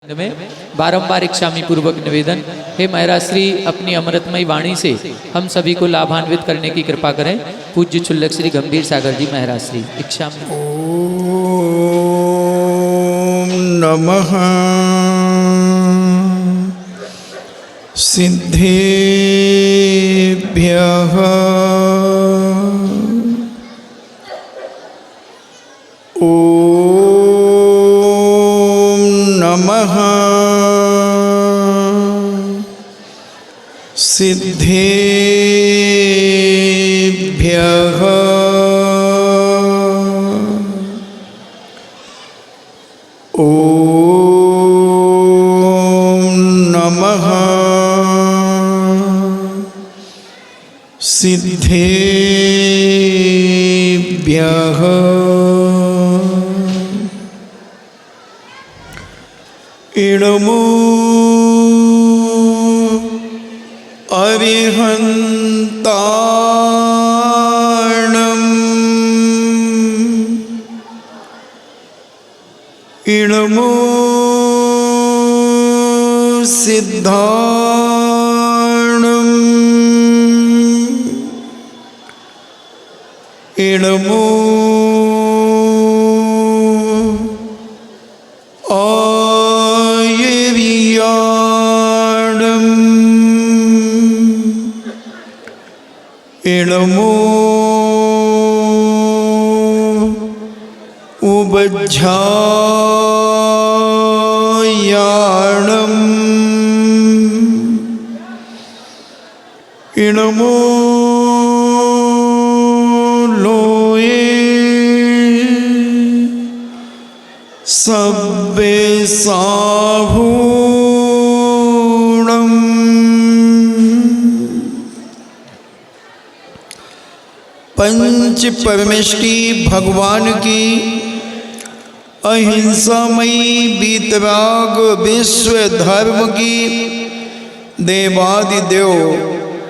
में बारंबार इच्छामी पूर्वक निवेदन, हे महाराश्री अपनी अमृतमयी वाणी से हम सभी को लाभान्वित करने की कृपा करें। पूज्य चुल्लक श्री गंभीर सागर जी महाराश्री इच्छामी। ओम नमः सिद्धेभ्यः ओम नमः सिद्धेभ्यः ओम नमः सिद्धेभ्यः इडमो अरिहन्ताणम् इडमो सिद्धाणम् इडमो इडमो उबज्झायाणम् इडमो लोये सब्बे साहूणम् पंच परमेष्टि भगवान की अहिंसामयी वीतराग विश्व धर्म की देवादिदेव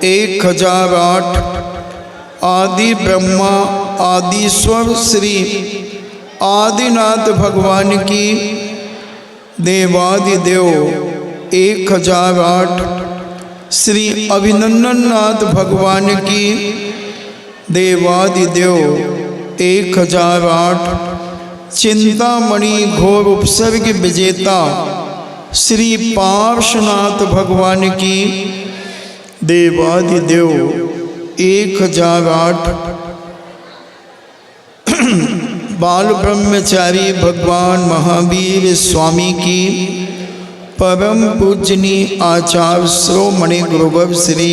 1008 आदि ब्रह्मा आदिश्वर श्री आदिनाथ भगवान की देवादिदेव 1008 श्री अभिनंदननाथ भगवान की देवादिदेव 1008 चिंतामणि घोर उपसर्ग विजेता श्री पार्श्वनाथ भगवान की देवादिदेव 1008 बाल ब्रह्मचारी भगवान महावीर स्वामी की परम पूजनीय आचार्य श्रोमणि गुरुवर श्री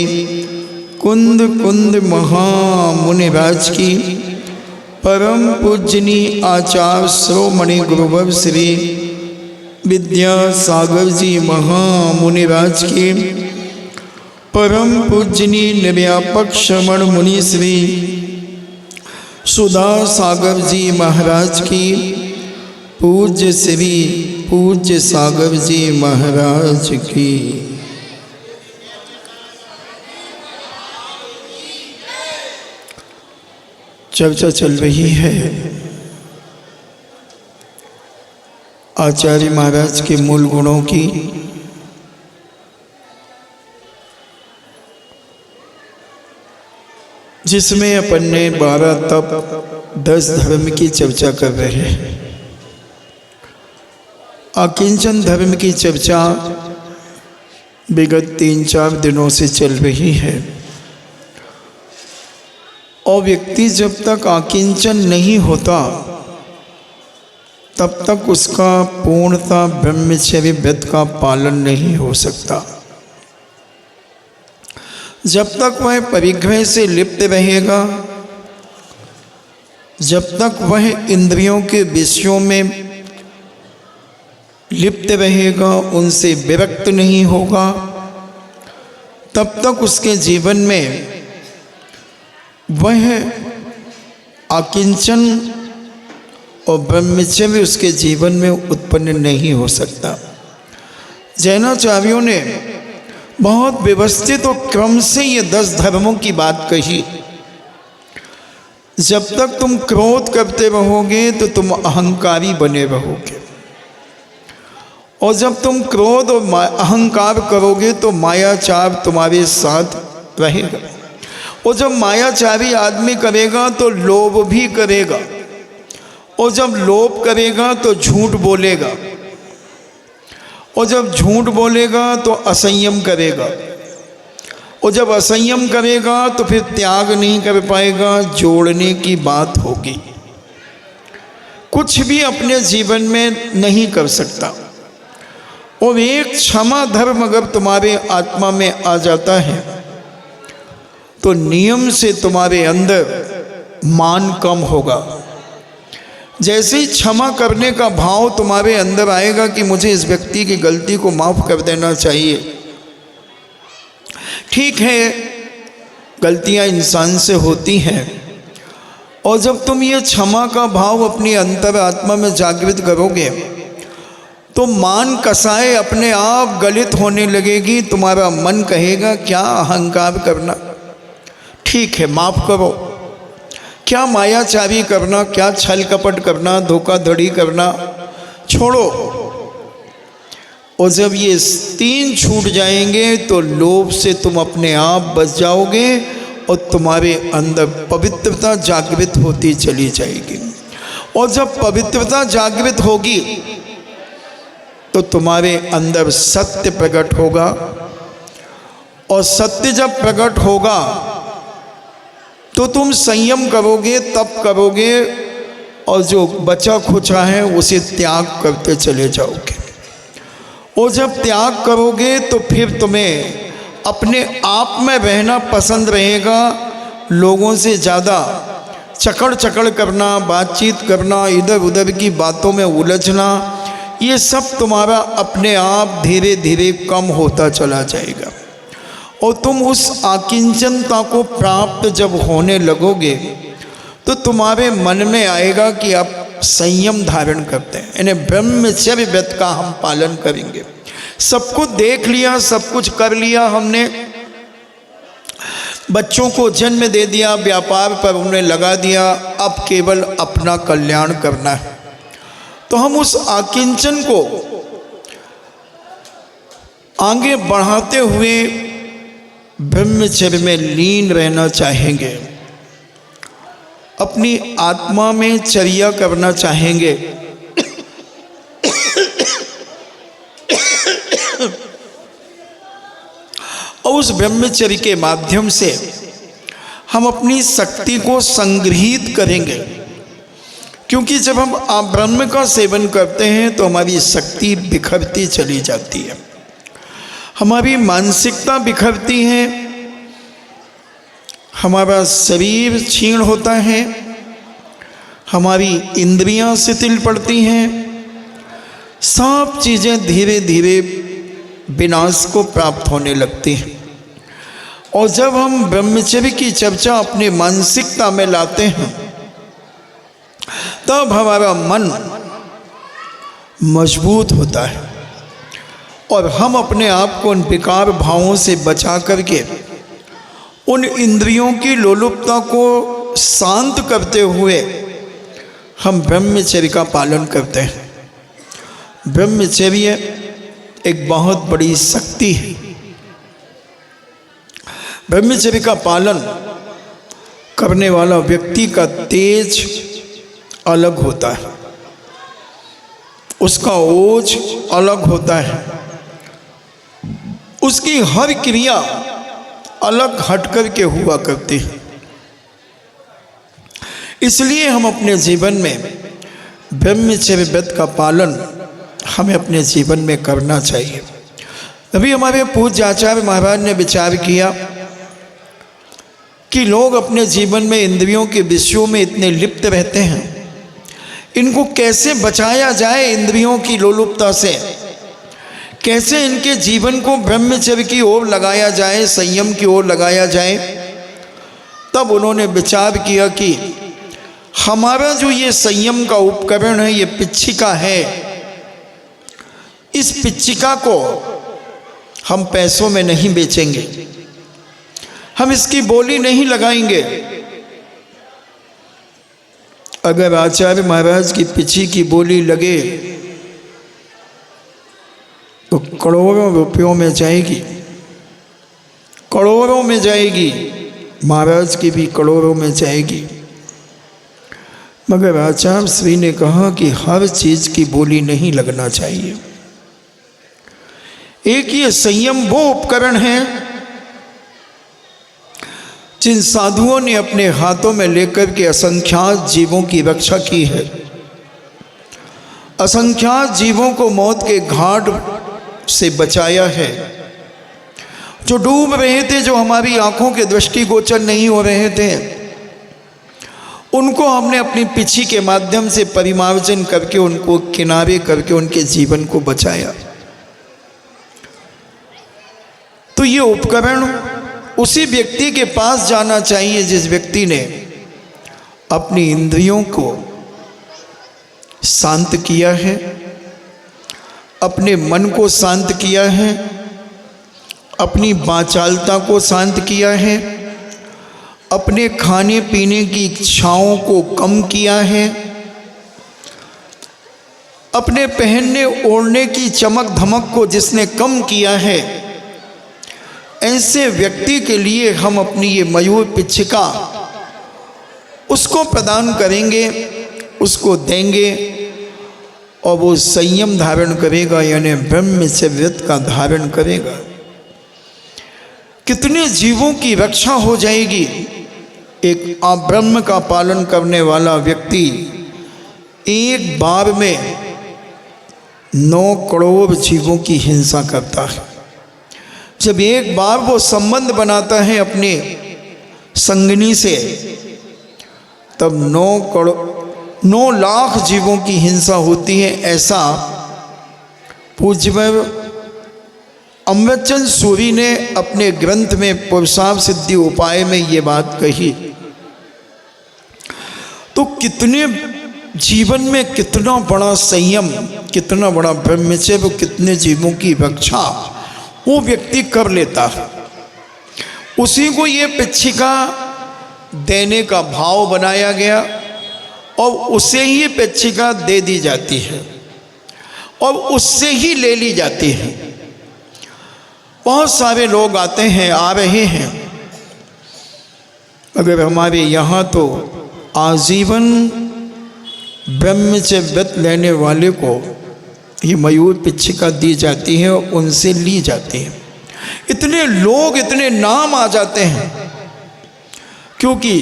कुंद कुंद महामुनिराज की परम पूजनीय आचार्य श्रोमणि गुरुवर श्री विद्यासागर जी महामुनिराज की परम पूजनीय निर्व्यापक श्रवण मुनि श्री सुधा सागर जी महाराज की पूज्य श्री पूज्य सागर जी महाराज की चर्चा चल रही है आचार्य महाराज के मूल गुणों की। जिसमें अपन ने 12 तप 10 धर्म की चर्चा कर रहे हैं। अकिंचन धर्म की चर्चा विगत 3-4 दिनों से चल रही है और व्यक्ति जब तक अकिंचन नहीं होता तब तक उसका पूर्णता ब्रह्मचर्य व्रत का पालन नहीं हो सकता। जब तक वह परिग्रह से लिप्त रहेगा, जब तक वह इंद्रियों के विषयों में लिप्त रहेगा, उनसे विरक्त नहीं होगा, तब तक उसके जीवन में वह अकिंचन और ब्रह्मचर्य उसके जीवन में उत्पन्न नहीं हो सकता। जैनाचार्यों ने बहुत व्यवस्थित और क्रम से ये 10 धर्मों की बात कही। जब तक तुम क्रोध करते रहोगे तो तुम अहंकारी बने रहोगे और जब तुम क्रोध और अहंकार करोगे तो मायाचार तुम्हारे साथ रहेगा। और जब मायाचारी आदमी करेगा तो लोभ भी करेगा, और जब लोभ करेगा तो झूठ बोलेगा, और जब झूठ बोलेगा तो असंयम करेगा, और जब असंयम करेगा तो फिर त्याग नहीं कर पाएगा, जोड़ने की बात होगी, कुछ भी अपने जीवन में नहीं कर सकता। और एक क्षमा धर्म अगर तुम्हारे आत्मा में आ जाता है तो नियम से तुम्हारे अंदर मान कम होगा। जैसे ही क्षमा करने का भाव तुम्हारे अंदर आएगा कि मुझे इस व्यक्ति की गलती को माफ़ कर देना चाहिए, ठीक है गलतियां इंसान से होती हैं, और जब तुम ये क्षमा का भाव अपनी अंतर आत्मा में जागृत करोगे तो मान कसाए अपने आप गलित होने लगेगी। तुम्हारा मन कहेगा क्या अहंकार करना, ठीक है माफ़ करो, क्या मायाचारी करना, क्या छल कपट करना, धोखाधड़ी करना, छोड़ो। और जब ये तीन छूट जाएंगे तो लोभ से तुम अपने आप बच जाओगे और तुम्हारे अंदर पवित्रता जागृत होती चली जाएगी। और जब पवित्रता जागृत होगी तो तुम्हारे अंदर सत्य प्रकट होगा, और सत्य जब प्रकट होगा तो तुम संयम करोगे, तप करोगे, और जो बचा खुचा है उसे त्याग करते चले जाओगे। और जब त्याग करोगे तो फिर तुम्हें अपने आप में रहना पसंद रहेगा, लोगों से ज़्यादा चकड़ चकड़ करना, बातचीत करना, इधर उधर की बातों में उलझना, ये सब तुम्हारा अपने आप धीरे धीरे कम होता चला जाएगा। और तुम उस आकिंचनता को प्राप्त जब होने लगोगे तो तुम्हारे मन में आएगा कि आप संयम धारण करते हैं, यानी ब्रह्मचर्य व्रत का हम पालन करेंगे। सब कुछ देख लिया, सब कुछ कर लिया हमने, बच्चों को जन्म दे दिया, व्यापार पर उन्हें लगा दिया, अब केवल अपना कल्याण करना है। तो हम उस आकिंचन को आगे बढ़ाते हुए ब्रह्मचर्य में लीन रहना चाहेंगे, अपनी आत्मा में चर्या करना चाहेंगे। और उस ब्रह्मचर्य के माध्यम से हम अपनी शक्ति को संग्रहित करेंगे, क्योंकि जब हम ब्रह्म का सेवन करते हैं तो हमारी शक्ति बिखरती चली जाती है, हमारी मानसिकता बिखरती है, हमारा शरीर क्षीण होता है, हमारी इंद्रियां शिथिल पड़ती हैं, सब चीज़ें धीरे धीरे विनाश को प्राप्त होने लगती हैं। और जब हम ब्रह्मचर्य की चर्चा अपनी मानसिकता में लाते हैं तब हमारा मन मजबूत होता है, और हम अपने आप को उन विकार भावों से बचा करके उन इंद्रियों की लोलुपता को शांत करते हुए हम ब्रह्मचर्य का पालन करते हैं। ब्रह्मचर्य एक बहुत बड़ी शक्ति है। ब्रह्मचर्य का पालन करने वाला व्यक्ति का तेज अलग होता है, उसका ओज अलग होता है, उसकी हर क्रिया अलग हट कर के हुआ करती है। इसलिए हम अपने जीवन में ब्रह्मचर्य व्रत का पालन हमें अपने जीवन में करना चाहिए। अभी हमारे पूज्य आचार्य महाराज ने विचार किया कि लोग अपने जीवन में इंद्रियों के विषयों में इतने लिप्त रहते हैं, इनको कैसे बचाया जाए इंद्रियों की लोलुपता से, कैसे इनके जीवन को ब्रह्मचर्य की ओर लगाया जाए, संयम की ओर लगाया जाए। तब उन्होंने विचार किया कि हमारा जो ये संयम का उपकरण है, ये पिच्छिका है, इस पिच्छिका को हम पैसों में नहीं बेचेंगे, हम इसकी बोली नहीं लगाएंगे। अगर आचार्य महाराज की पिच्छी की बोली लगे तो करोड़ों रुपयों में जाएगी, करोड़ों में जाएगी, महाराज की भी करोड़ों में जाएगी। मगर आचार्य श्री ने कहा कि हर चीज की बोली नहीं लगना चाहिए। एक ये संयम वो उपकरण है जिन साधुओं ने अपने हाथों में लेकर के असंख्यात जीवों की रक्षा की है, असंख्यात जीवों को मौत के घाट से बचाया है। जो डूब रहे थे, जो हमारी आंखों के दृष्टिगोचर नहीं हो रहे थे, उनको हमने अपनी पिछी के माध्यम से परिमार्जन करके उनको किनारे करके उनके जीवन को बचाया। तो ये उपकरण उसी व्यक्ति के पास जाना चाहिए जिस व्यक्ति ने अपनी इंद्रियों को शांत किया है, अपने मन को शांत किया है, अपनी वाचालता को शांत किया है, अपने खाने पीने की इच्छाओं को कम किया है, अपने पहनने ओढ़ने की चमक धमक को जिसने कम किया है, ऐसे व्यक्ति के लिए हम अपनी ये मयूर पिच्छिका उसको प्रदान करेंगे, उसको देंगे और वो संयम धारण करेगा, यानी ब्रह्मचर्य का धारण करेगा। कितने जीवों की रक्षा हो जाएगी। एक अब्रह्म का पालन करने वाला व्यक्ति एक बार में 9 करोड़ जीवों की हिंसा करता है। जब एक बार वो संबंध बनाता है अपने संगनी से, तब 9 लाख जीवों की हिंसा होती है। ऐसा पूज्य अमृतचंद सूरी ने अपने ग्रंथ में पुरुषार्थ सिद्धि उपाय में ये बात कही। तो कितने जीवन में कितना बड़ा संयम, कितना बड़ा ब्रह्मचर्य, कितने जीवों की रक्षा वो व्यक्ति कर लेता है। उसी को ये पिच्छिका देने का भाव बनाया गया और उसे ही पिच्छिका दे दी जाती है और उससे ही ले ली जाती है। बहुत सारे लोग आते हैं, आ रहे हैं, अगर हमारे यहाँ तो आजीवन ब्रह्मचर्य व्रत लेने वाले को ये मयूर पिच्छिका दी जाती है और उनसे ली जाती है। इतने लोग, इतने नाम आ जाते हैं, क्योंकि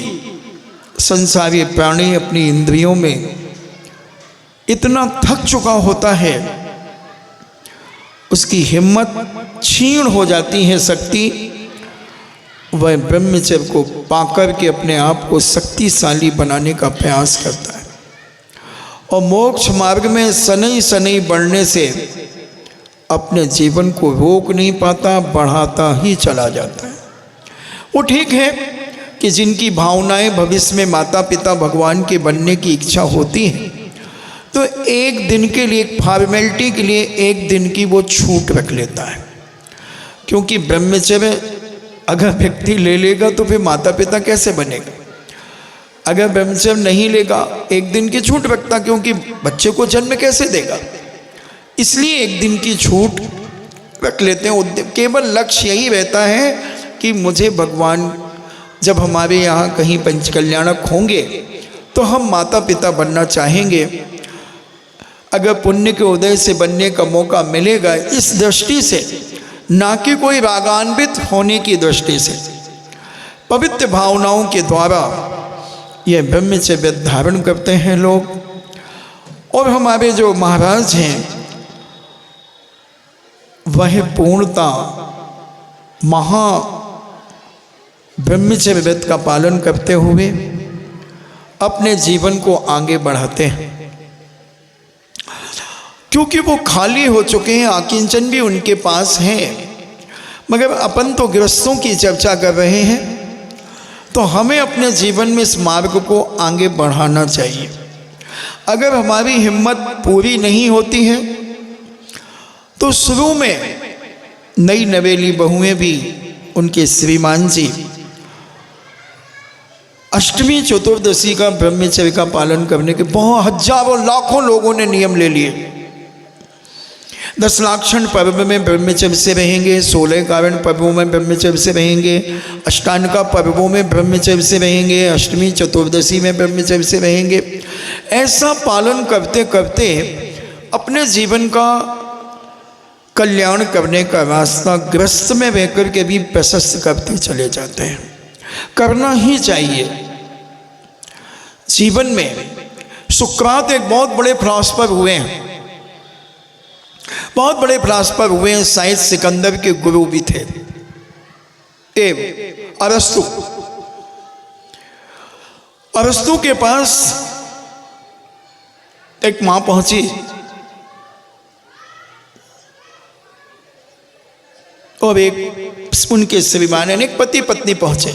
संसारी प्राणी अपनी इंद्रियों में इतना थक चुका होता है, उसकी हिम्मत क्षीण हो जाती है शक्ति, वह ब्रह्मचर्य को पाकर के अपने आप को शक्तिशाली बनाने का प्रयास करता है और मोक्ष मार्ग में शनै शनै बढ़ने से अपने जीवन को रोक नहीं पाता, बढ़ाता ही चला जाता है। वो ठीक है कि जिनकी भावनाएं भविष्य में माता पिता भगवान के बनने की इच्छा होती है, तो एक दिन के लिए, फॉर्मेलिटी के लिए एक दिन की वो छूट रख लेता है। क्योंकि ब्रह्मचर्य अगर व्यक्ति ले लेगा तो फिर माता पिता कैसे बनेगा। अगर ब्रह्मचर्य नहीं लेगा, एक दिन की छूट रखता, क्योंकि बच्चे को जन्म कैसे देगा, इसलिए एक दिन की छूट रख लेते हैं। केवल लक्ष्य यही रहता है कि मुझे भगवान जब हमारे यहाँ कहीं पंचकल्याणक होंगे तो हम माता पिता बनना चाहेंगे। अगर पुण्य के उदय से बनने का मौका मिलेगा, इस दृष्टि से, ना कि कोई रागान्वित होने की दृष्टि से, पवित्र भावनाओं के द्वारा यह ब्रह्मचर्य धारण करते हैं लोग। और हमारे जो महाराज हैं वह पूर्णता महा ब्रह्मचर्य व्रत का पालन करते हुए अपने जीवन को आगे बढ़ाते हैं, क्योंकि वो खाली हो चुके हैं, आकिंचन भी उनके पास है। मगर अपन तो गृहस्थों की चर्चा कर रहे हैं, तो हमें अपने जीवन में इस मार्ग को आगे बढ़ाना चाहिए। अगर हमारी हिम्मत पूरी नहीं होती है तो शुरू में नई नवेली बहुएं भी, उनके श्रीमान जी अष्टमी चतुर्दशी का ब्रह्मचर्य का पालन करने के बहुत हजारों लाखों लोगों ने नियम ले लिए, 10 लाक्षण पर्व में ब्रह्मचर्य से रहेंगे, 16 कारण पर्वों में ब्रह्मचर्य से रहेंगे, अष्टांगा पर्वों में ब्रह्मचर्य से रहेंगे, अष्टमी चतुर्दशी में ब्रह्मचर्य से रहेंगे। ऐसा पालन करते करते अपने जीवन का कल्याण करने का रास्ता ग्रस्त में रहकर के भी प्रशस्त करते चले जाते हैं। करना ही चाहिए जीवन में। सुकरात एक बहुत बड़े फिलॉसफर हुए हैं, बहुत बड़े फिलॉसफर हुए हैं, शायद सिकंदर के गुरु भी थे, अरस्तु। अरस्तु के पास एक मां पहुंची और एक उनके श्रीमान यानी एक पति पत्नी पहुंचे।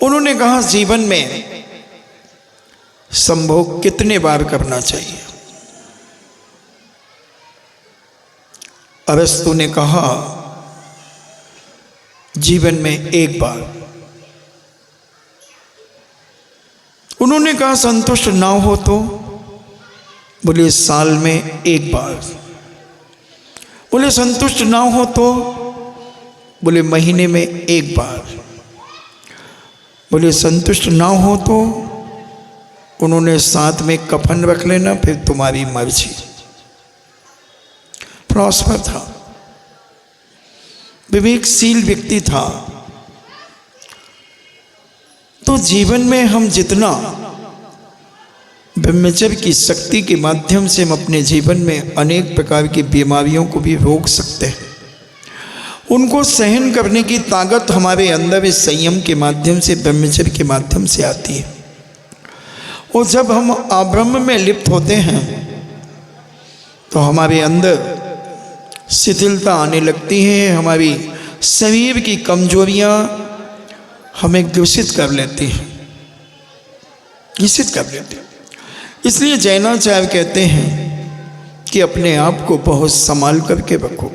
उन्होंने कहा जीवन में संभोग कितने बार करना चाहिए? अरस्तु ने कहा जीवन में एक बार। उन्होंने कहा संतुष्ट ना हो तो? बोले साल में एक बार। बोले संतुष्ट ना हो तो? बोले महीने में एक बार। बोले संतुष्ट ना हो तो? उन्होंने साथ में कफन रख लेना, फिर तुम्हारी मर्जी। फिलॉसफर था, विवेकशील व्यक्ति था। तो जीवन में हम जितना ब्रह्मचर्य की शक्ति के माध्यम से हम अपने जीवन में अनेक प्रकार की बीमारियों को भी रोक सकते हैं, उनको सहन करने की ताकत हमारे अंदर इस संयम के माध्यम से, ब्रह्मचर्य के माध्यम से आती है। और जब हम अब्रह्म में लिप्त होते हैं तो हमारे अंदर शिथिलता आने लगती है, हमारी शरीर की कमजोरियां हमें ग्रसित कर लेती हैं, ग्रसित कर लेती हैं। इसलिए जैनाचार्य कहते हैं कि अपने आप को बहुत संभाल करके रखो,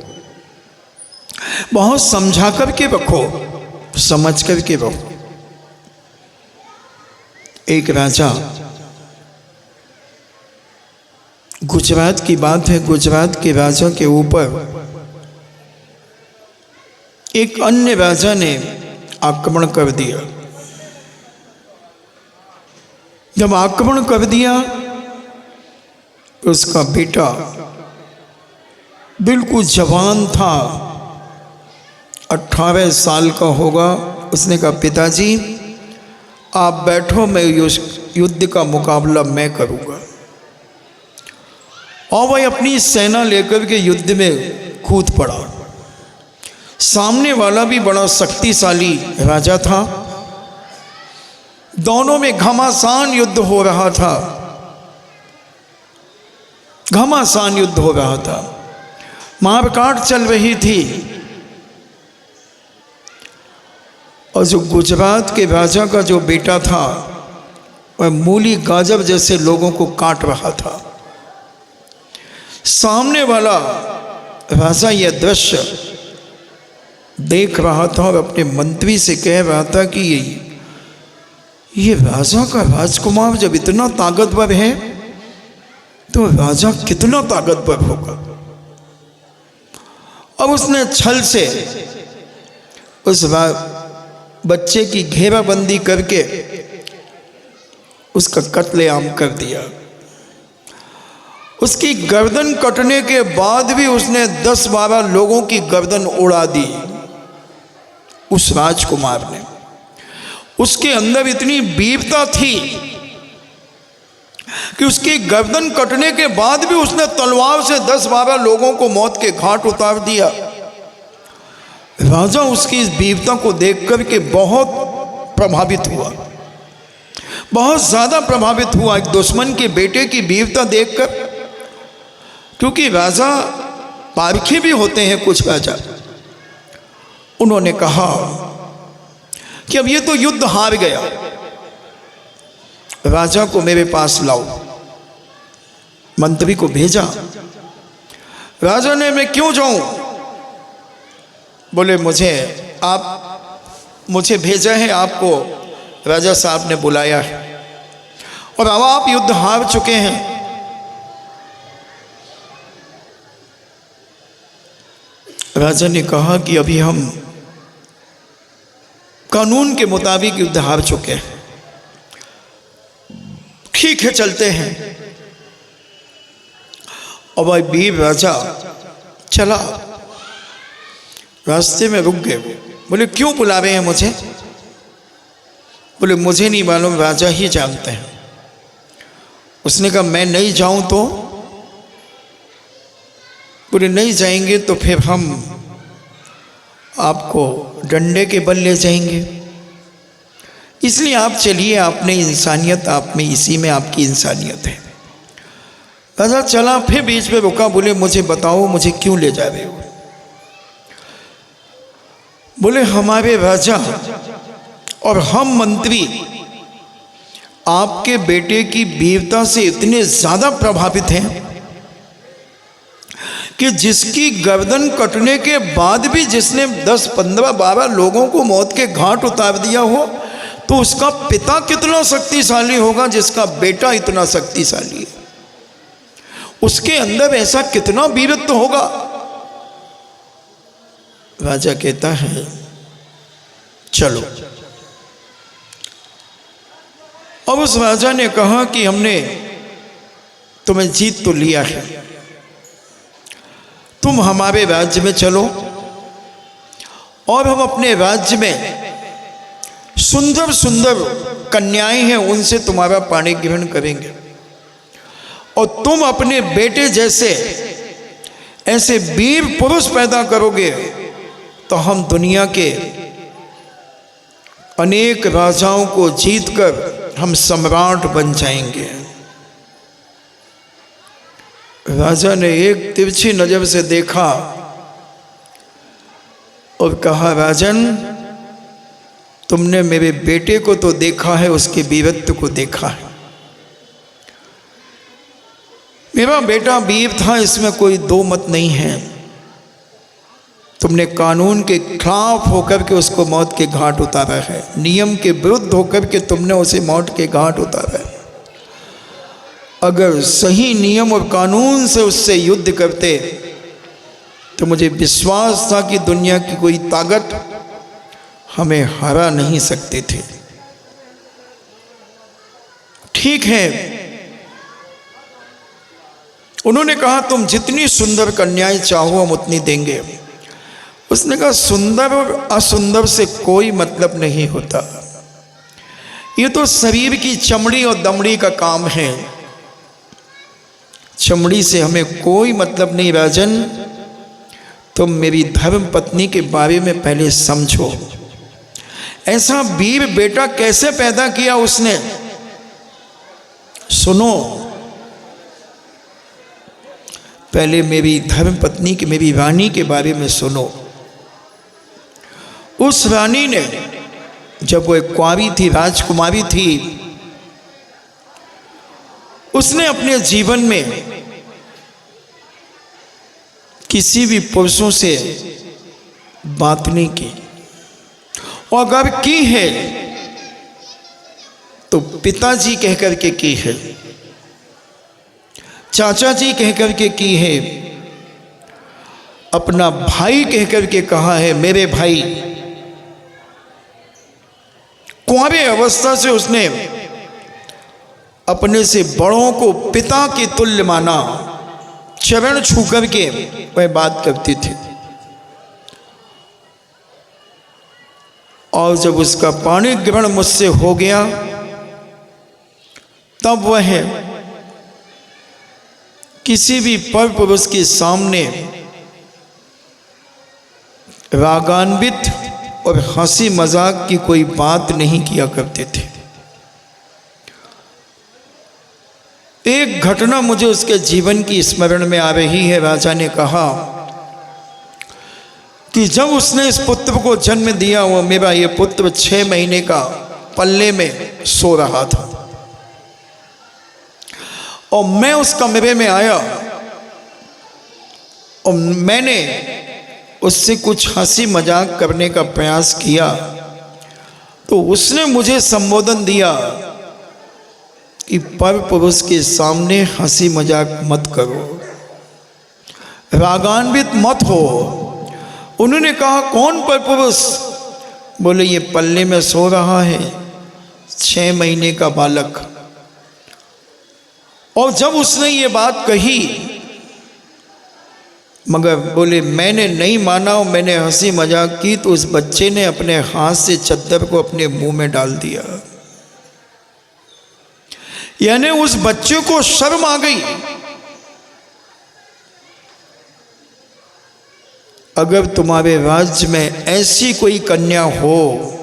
बहुत समझा करके रखो, समझ करके रखो। एक राजा, गुजरात की बात है, गुजरात के राजा के ऊपर एक अन्य राजा ने आक्रमण कर दिया। जब आक्रमण कर दिया तो उसका बेटा बिल्कुल जवान था, 18 साल का होगा। उसने कहा पिताजी आप बैठो, मैं युद्ध का मुकाबला मैं करूंगा। और वह अपनी सेना लेकर के युद्ध में कूद पड़ा। सामने वाला भी बड़ा शक्तिशाली राजा था। दोनों में घमासान युद्ध हो रहा था, घमासान युद्ध हो रहा था, मारकाट चल रही थी। और जो गुजरात के राजा का जो बेटा था वह मूली गाजर जैसे लोगों को काट रहा था। सामने वाला राजा यह दृश्य देख रहा था और अपने मंत्री से कह रहा था कि ये राजा का राजकुमार जब इतना ताकतवर है तो राजा कितना ताकतवर होगा। अब उसने छल से उस बच्चे की घेराबंदी करके उसका कत्लेआम कर दिया। उसकी गर्दन कटने के बाद भी उसने 10-12 लोगों की गर्दन उड़ा दी। उस राजकुमार ने, उसके अंदर इतनी वीरता थी कि उसकी गर्दन कटने के बाद भी उसने तलवार से 10-12 लोगों को मौत के घाट उतार दिया। राजा उसकी इस वीरता को देख कर के बहुत प्रभावित हुआ, बहुत ज्यादा प्रभावित हुआ एक दुश्मन के बेटे की वीरता देखकर। क्योंकि राजा पारखी भी होते हैं कुछ राजा। उन्होंने कहा कि अब ये तो युद्ध हार गया, राजा को मेरे पास लाओ। मंत्री को भेजा। राजा ने मैं क्यों जाऊं? बोले मुझे भेजा है, आपको राजा साहब ने बुलाया है और अब आप युद्ध हार चुके हैं। राजा ने कहा कि अभी हम कानून के मुताबिक युद्ध हार चुके हैं, ठीक है चलते हैं। और भाई वीर राजा चला, रास्ते में रुक गए। बोले क्यों बुला रहे हैं मुझे? बोले मुझे नहीं मालूम, राजा ही जानते हैं। उसने कहा मैं नहीं जाऊं तो? बोले नहीं जाएंगे तो फिर हम आपको डंडे के बल ले जाएंगे, इसलिए आप चलिए, आप में इंसानियत, आप में, इसी में आपकी इंसानियत है। राजा चला, फिर बीच में रुका। बोले मुझे बताओ, मुझे क्यों ले जा रहे हो? बोले हमारे राजा और हम मंत्री आपके बेटे की वीरता से इतने ज्यादा प्रभावित हैं कि जिसकी गर्दन कटने के बाद भी जिसने 10, 15, 12 लोगों को मौत के घाट उतार दिया हो, तो उसका पिता कितना शक्तिशाली होगा जिसका बेटा इतना शक्तिशाली है। उसके अंदर ऐसा कितना वीरत्व होगा। राजा कहता है चलो। अब उस राजा ने कहा कि हमने तुम्हें जीत तो लिया है, तुम हमारे राज्य में चलो और हम अपने राज्य में सुंदर सुंदर कन्याएं हैं, उनसे तुम्हारा पाणी ग्रहण करेंगे और तुम अपने बेटे जैसे ऐसे वीर पुरुष पैदा करोगे तो हम दुनिया के अनेक राजाओं को जीतकर हम सम्राट बन जाएंगे। राजा ने एक तिरछी नजर से देखा और कहा राजन, तुमने मेरे बेटे को तो देखा है, उसके वीरत्व को देखा है। मेरा बेटा वीर था, इसमें कोई दो मत नहीं है। तुमने कानून के खिलाफ होकर के उसको मौत के घाट उतारा है, नियम के विरुद्ध होकर के तुमने उसे मौत के घाट उतारा है। अगर सही नियम और कानून से उससे युद्ध करते तो मुझे विश्वास था कि दुनिया की कोई ताकत हमें हरा नहीं सकते थे। ठीक है, उन्होंने कहा तुम जितनी सुंदर कन्याएं चाहो हम उतनी देंगे। उसने कहा सुंदर और असुंदर से कोई मतलब नहीं होता, ये तो शरीर की चमड़ी और दमड़ी का काम है, चमड़ी से हमें कोई मतलब नहीं। राजन, तुम मेरी धर्म पत्नी के बारे में पहले समझो, ऐसा वीर बेटा कैसे पैदा किया उसने। सुनो, पहले मेरी धर्म पत्नी की, मेरी रानी के बारे में सुनो। उस रानी ने, जब वो एक कुंवारी थी, राजकुमारी थी, उसने अपने जीवन में किसी भी पुरुषों से बात नहीं की, और अगर की है तो पिताजी कहकर के की है, चाचा जी कहकर के की है, अपना भाई कहकर के कहा है मेरे भाई। कुंवारे अवस्था से उसने अपने से बड़ों को पिता के तुल्य माना, चरण छू करके वह बात करती थी। और जब उसका पाणी ग्रहण मुझसे हो गया तब वह किसी भी पर पुरुष के सामने रागान्वित और हंसी मजाक की कोई बात नहीं किया करते थे। एक घटना मुझे उसके जीवन की स्मरण में आ रही है। राजा ने कहा कि जब उसने इस पुत्र को जन्म दिया, वो मेरा ये पुत्र 6 महीने का पल्ले में सो रहा था और मैं उस कमरे में आया और मैंने उससे कुछ हंसी मजाक करने का प्रयास किया तो उसने मुझे संबोधन दिया कि पर पुरुष के सामने हंसी मजाक मत करो, रागान्वित मत हो, उन्होंने कहा कौन पर पुरुष? बोले ये पल्ले में सो रहा है, 6 महीने का बालक। और जब उसने ये बात कही, मगर बोले मैंने नहीं माना और मैंने हंसी मजाक की, तो उस बच्चे ने अपने हाथ से चद्दर को अपने मुंह में डाल दिया। यानी उस बच्चे को शर्म आ गई। अगर तुम्हारे राज्य में ऐसी कोई कन्या हो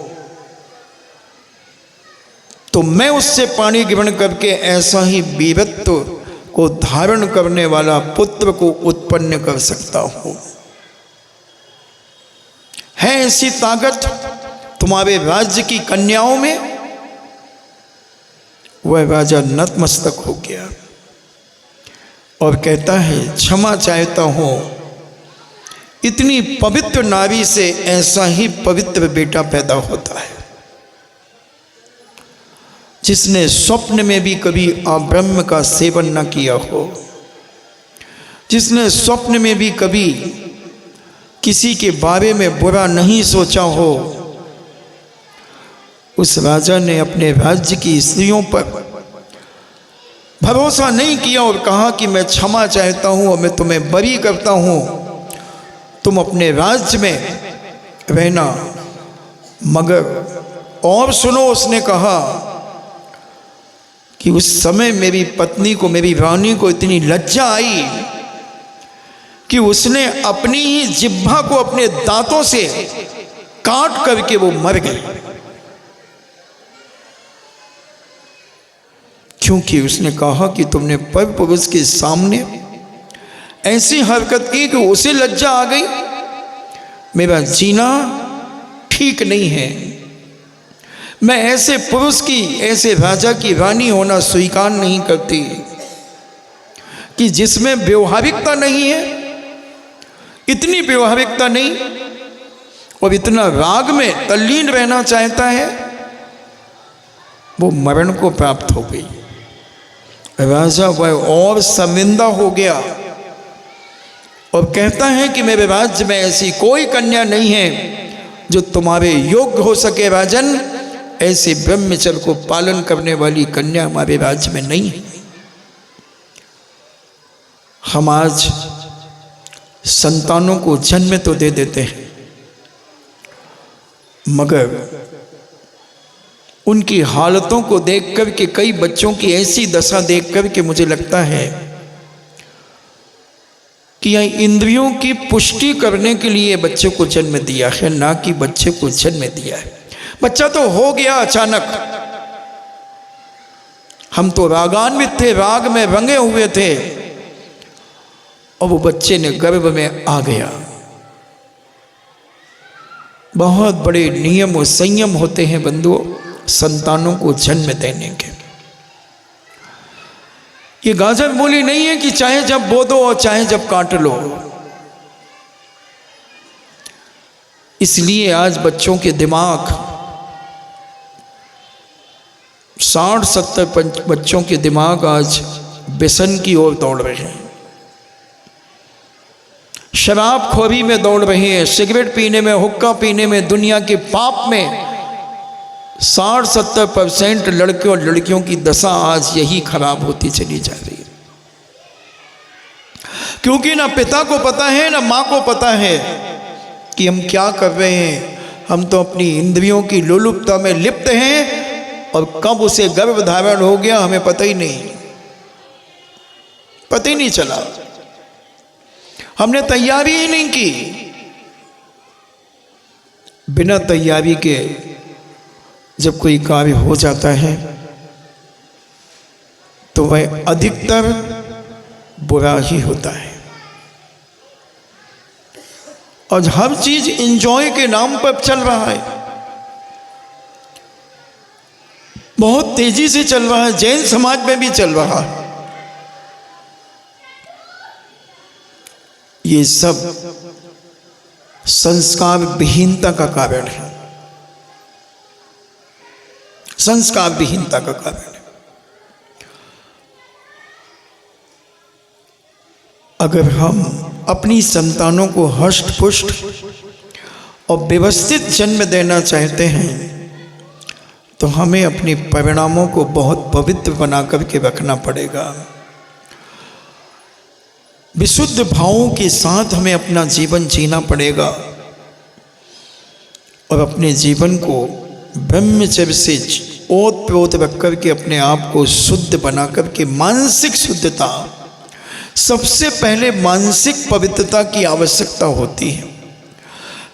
तो मैं उससे पानी ग्रहण करके ऐसा ही वीरत्व को धारण करने वाला पुत्र को उत्पन्न कर सकता हूं। है ऐसी ताकत तुम्हारे राज्य की कन्याओं में? वह राजा नतमस्तक हो गया और कहता है क्षमा चाहता हूं, इतनी पवित्र नारी से ऐसा ही पवित्र बेटा पैदा होता है, जिसने स्वप्न में भी कभी अब्रह्म का सेवन न किया हो, जिसने स्वप्न में भी कभी किसी के बारे में बुरा नहीं सोचा हो। उस राजा ने अपने राज्य की स्त्रियों पर भरोसा नहीं किया और कहा कि मैं क्षमा चाहता हूं और मैं तुम्हें बरी करता हूं, तुम अपने राज्य में रहना। मगर और सुनो, उसने कहा कि उस समय मेरी पत्नी को, मेरी रानी को इतनी लज्जा आई कि उसने अपनी ही जिह्वा को अपने दांतों से काट करके वो मर गई, क्योंकि उसने कहा कि तुमने पर पुरुष के सामने ऐसी हरकत की कि उसे लज्जा आ गई। मेरा जीना ठीक नहीं है, मैं ऐसे पुरुष की, ऐसे राजा की रानी होना स्वीकार नहीं करती कि जिसमें व्यवहारिकता नहीं है, इतनी व्यवहारिकता नहीं और इतना राग में तल्लीन रहना चाहता है। वो मरण को प्राप्त हो गई। राजा वह और शर्मिंदा हो गया और कहता है कि मेरे राज्य में ऐसी कोई कन्या नहीं है जो तुम्हारे योग्य हो सके राजन। ऐसे ब्रह्मचर्य को पालन करने वाली कन्या हमारे राज्य में नहीं है। हम आज संतानों को जन्म तो दे देते हैं, मगर उनकी हालतों को देखकर के, कई बच्चों की ऐसी दशा देखकर के मुझे लगता है कि यह इंद्रियों की पुष्टि करने के लिए बच्चे को जन्म दिया है, ना कि बच्चे को जन्म दिया है। बच्चा तो हो गया अचानक, हम तो रागान्वित थे, राग में रंगे हुए थे और वो बच्चे ने गर्भ में आ गया। बहुत बड़े नियम और संयम होते हैं बंधुओं संतानों को जन्म देने के। ये गाजर मूली नहीं है कि चाहे जब बो दो और चाहे जब काट लो। इसलिए आज बच्चों के दिमाग, 60-70 बच्चों के दिमाग आज व्यसन की ओर दौड़ रहे हैं, शराब खोरी में दौड़ रहे हैं, सिगरेट पीने में, हुक्का पीने में, दुनिया के पाप में। 60-70% लड़के और लड़कियों की दशा आज यही खराब होती चली जा रही है, क्योंकि ना पिता को पता है ना माँ को पता है कि हम क्या कर रहे हैं। हम तो अपनी इंद्रियों की लोलुपता में लिप्त हैं और कब उसे गर्भ धारण हो गया हमें पता ही नहीं चला। हमने तैयारी ही नहीं की। बिना तैयारी के जब कोई कार्य हो जाता है तो वह अधिकतर बुरा ही होता है। और हर चीज एंजॉय के नाम पर चल रहा है, बहुत तेजी से चल रहा है, जैन समाज में भी चल रहा है। ये सब संस्कार विहीनता का कारण है, संस्कार विहीनता का कारण है। अगर हम अपनी संतानों को हष्ट पुष्ट और व्यवस्थित जन्म देना चाहते हैं तो हमें अपने परिणामों को बहुत पवित्र बना करके रखना पड़ेगा। विशुद्ध भावों के साथ हमें अपना जीवन जीना पड़ेगा और अपने जीवन को ब्रह्मचर्य से ओत-प्रोत रख करके अपने आप को शुद्ध बना करके मानसिक शुद्धता, सबसे पहले मानसिक पवित्रता की आवश्यकता होती है,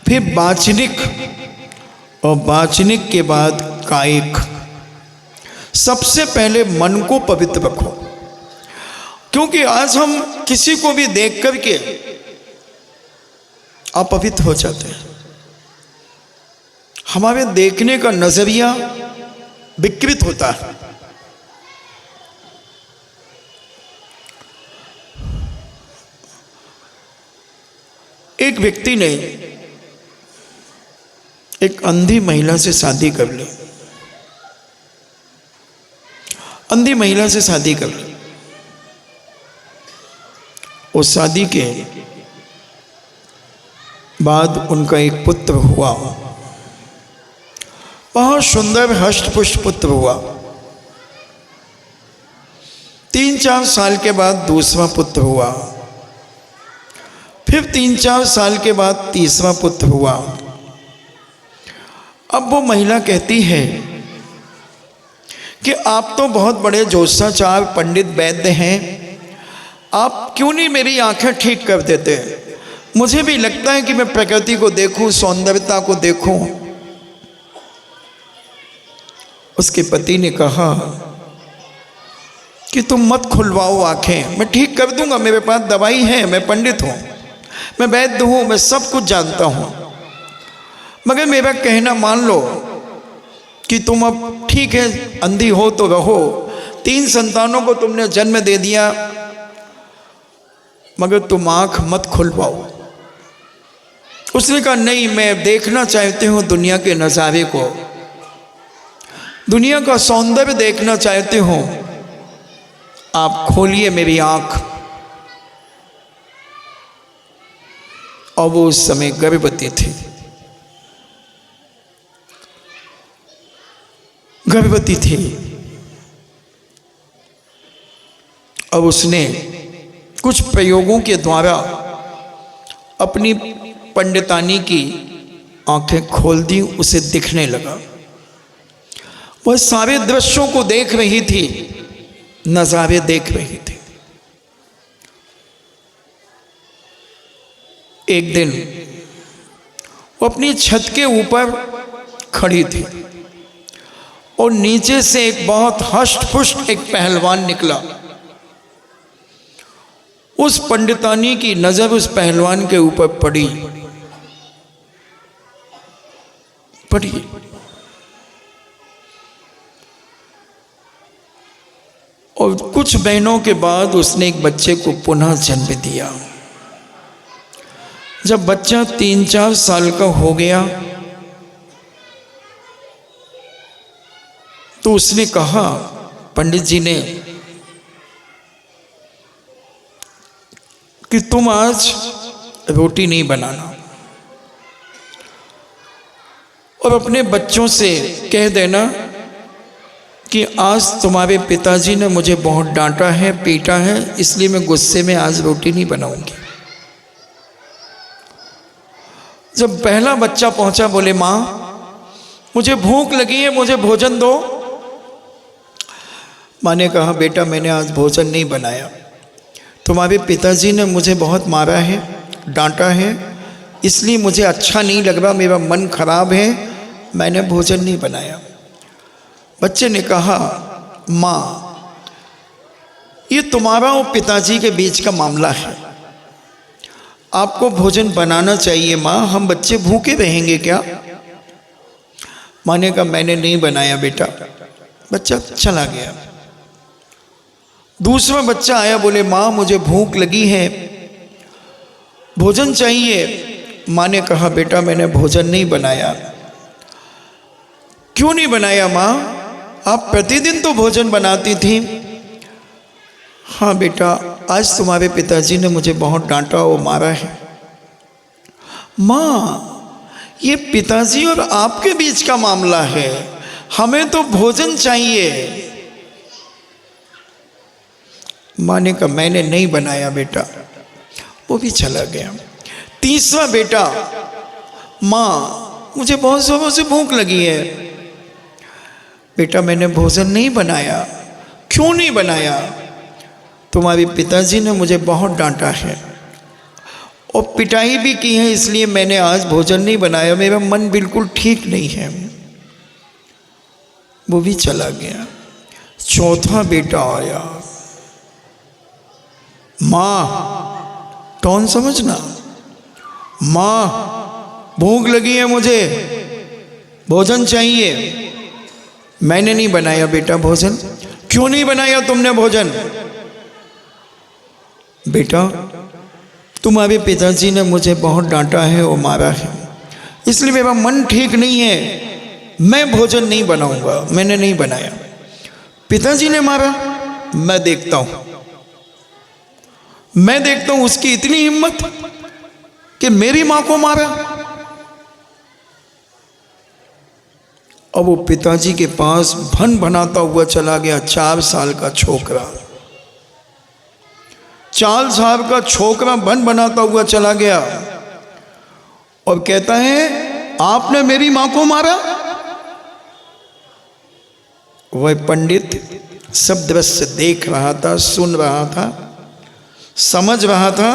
फिर वाचनिक और वाचनिक के बाद कायिक। सबसे पहले मन को पवित्र रखो, क्योंकि आज हम किसी को भी देख करके अपवित्र हो जाते हैं। हमारे देखने का नजरिया विकृत होता है। एक व्यक्ति ने एक अंधी महिला से शादी कर ली। अंधी महिला से शादी कर ली। उस शादी के बाद उनका एक पुत्र हुआ, बहुत सुंदर हष्ट-पुष्ट पुत्र हुआ। 3-4 साल के बाद दूसरा पुत्र हुआ, फिर 3-4 साल के बाद तीसरा पुत्र हुआ। अब वो महिला कहती है कि आप तो बहुत बड़े ज्योतिषाचार्य पंडित वैद्य हैं, आप क्यों नहीं मेरी आंखें ठीक कर देते? मुझे भी लगता है कि मैं प्रकृति को देखूं, सौंदर्यता को देखूं। उसके पति ने कहा कि तुम मत खुलवाओ आंखें, मैं ठीक कर दूंगा, मेरे पास दवाई है, मैं पंडित हूं, मैं वैद्य हूं, मैं सब कुछ जानता हूं, मगर मेरा कहना मान लो कि तुम अब ठीक है, अंधी हो तो रहो, 3 संतानों को तुमने जन्म दे दिया, मगर तुम आंख मत खुलवाओ। उसने कहा नहीं, मैं देखना चाहती हूँ दुनिया के नज़ारे को, दुनिया का सौंदर्य देखना चाहती हूँ, आप खोलिए मेरी आंख। और वो उस समय गर्भवती थी, गर्भवती थी। अब उसने कुछ प्रयोगों के द्वारा अपनी पंडितानी की आंखें खोल दी, उसे दिखने लगा। वह सारे दृश्यों को देख रही थी, नज़ारे देख रही थी। एक दिन वो अपनी छत के ऊपर खड़ी थी और नीचे से एक बहुत हष्ट-पुष्ट एक पहलवान निकला। उस पंडितानी की नजर उस पहलवान के ऊपर पड़ी। और कुछ महीनों के बाद उसने एक बच्चे को पुनः जन्म दिया। जब बच्चा 3-4 साल का हो गया तो उसने कहा, पंडित जी ने, कि तुम आज रोटी नहीं बनाना और अपने बच्चों से कह देना कि आज तुम्हारे पिताजी ने मुझे बहुत डांटा है, पीटा है, इसलिए मैं गुस्से में आज रोटी नहीं बनाऊंगी। जब पहला बच्चा पहुंचा, बोले माँ मुझे भूख लगी है, मुझे भोजन दो। माँ ने कहा बेटा मैंने आज भोजन नहीं बनाया, तुम्हारे पिताजी ने मुझे बहुत मारा है, डांटा है, इसलिए मुझे अच्छा नहीं लग रहा, मेरा मन खराब है, मैंने भोजन नहीं बनाया। बच्चे ने कहा माँ ये तुम्हारा और पिताजी के बीच का मामला है, आपको भोजन बनाना चाहिए माँ, हम बच्चे भूखे रहेंगे क्या? माँ ने कहा मैंने नहीं बनाया बेटा। बच्चा चला गया। दूसरा बच्चा आया, बोले माँ मुझे भूख लगी है, भोजन चाहिए। माँ ने कहा बेटा मैंने भोजन नहीं बनाया। क्यों नहीं बनाया माँ, आप प्रतिदिन तो भोजन बनाती थी। हाँ बेटा आज तुम्हारे पिताजी ने मुझे बहुत डांटा और मारा है। माँ ये पिताजी और आपके बीच का मामला है, हमें तो भोजन चाहिए। माँ ने कहा मैंने नहीं बनाया बेटा, वो भी चला गया। तीसरा बेटा, माँ मुझे बहुत जोरों से भूख लगी है। बेटा मैंने भोजन नहीं बनाया। क्यों नहीं बनाया? तुम्हारे पिताजी ने मुझे बहुत डांटा है और पिटाई भी की है, इसलिए मैंने आज भोजन नहीं बनाया, मेरा मन बिल्कुल ठीक नहीं है। वो भी चला गया। चौथा बेटा आया। माँ, टोन समझना, माँ भूख लगी है मुझे, भोजन चाहिए। मैंने नहीं बनाया बेटा भोजन। क्यों नहीं बनाया तुमने भोजन? बेटा तुम्हारे पिताजी ने मुझे बहुत डांटा है और मारा है, इसलिए मेरा मन ठीक नहीं है, मैं भोजन नहीं बनाऊंगा, मैंने नहीं बनाया। पिताजी ने मारा? मैं देखता हूं उसकी इतनी हिम्मत कि मेरी मां को मारा। अब वो पिताजी के पास भन भनाता हुआ चला गया। 4 साल का छोकरा, 4 साल का छोकरा भन बनाता हुआ चला गया और कहता है आपने मेरी मां को मारा। वह पंडित सब दृश्य देख रहा था, सुन रहा था, समझ रहा था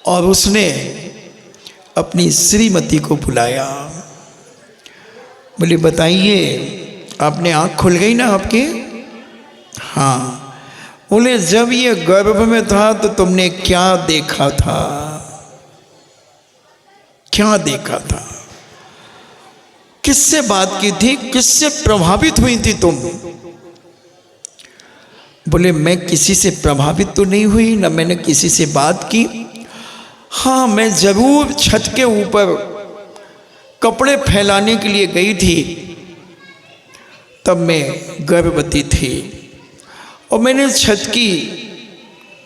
और उसने अपनी श्रीमती को बुलाया। बोले बताइए, आपने आँख खुल गई ना आपकी? हाँ। बोले जब ये गर्भ में था तो तुमने क्या देखा था? क्या देखा था? किससे बात की थी? किससे प्रभावित हुई थी तुम? बोले मैं किसी से प्रभावित तो नहीं हुई, ना मैंने किसी से बात की। हाँ, मैं जरूर छत के ऊपर कपड़े फैलाने के लिए गई थी, तब मैं गर्भवती थी और मैंने छत की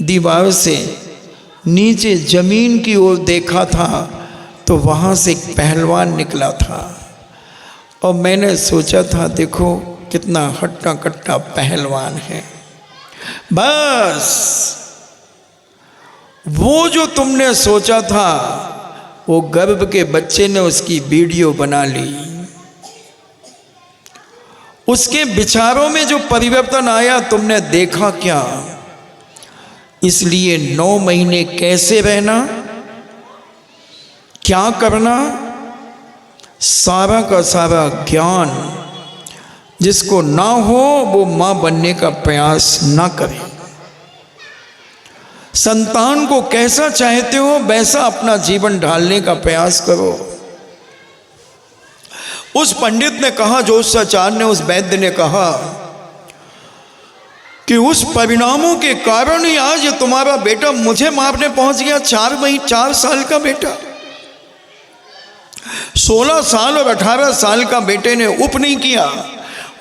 दीवार से नीचे जमीन की ओर देखा था तो वहाँ से एक पहलवान निकला था और मैंने सोचा था देखो कितना हट्टा कट्टा पहलवान है। बस वो जो तुमने सोचा था वो गर्भ के बच्चे ने उसकी वीडियो बना ली। उसके विचारों में जो परिवर्तन आया तुमने देखा क्या? इसलिए 9 महीने कैसे रहना, क्या करना, सारा का सारा ज्ञान जिसको ना हो वो मां बनने का प्रयास ना करे। संतान को कैसा चाहते हो वैसा अपना जीवन ढालने का प्रयास करो। उस पंडित ने कहा, ज्योतिषाचार्य ने, उस वैद्य ने कहा कि उस परिणामों के कारण ही आज तुम्हारा बेटा मुझे मारने पहुंच गया। 4 साल का बेटा, 16 साल और 18 साल का बेटे ने उप नहीं किया।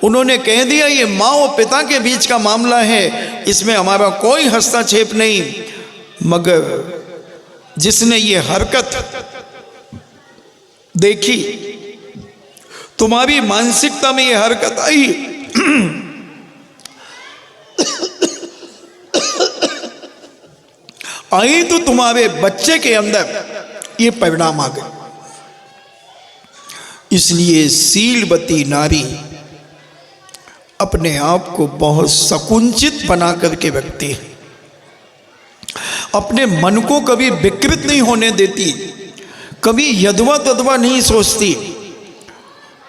उन्होंने कह दिया ये माँ और पिता के बीच का मामला है, इसमें हमारा कोई हस्तक्षेप नहीं। मगर जिसने ये हरकत देखी, तुम्हारी मानसिकता में ये हरकत आई, आई तो तुम्हारे बच्चे के अंदर ये परिणाम आ गए। इसलिए शीलवती नारी अपने आप को बहुत संकुचित बना करके रखती है, अपने मन को कभी विकृत नहीं होने देती, कभी यदवा तदवा नहीं सोचती।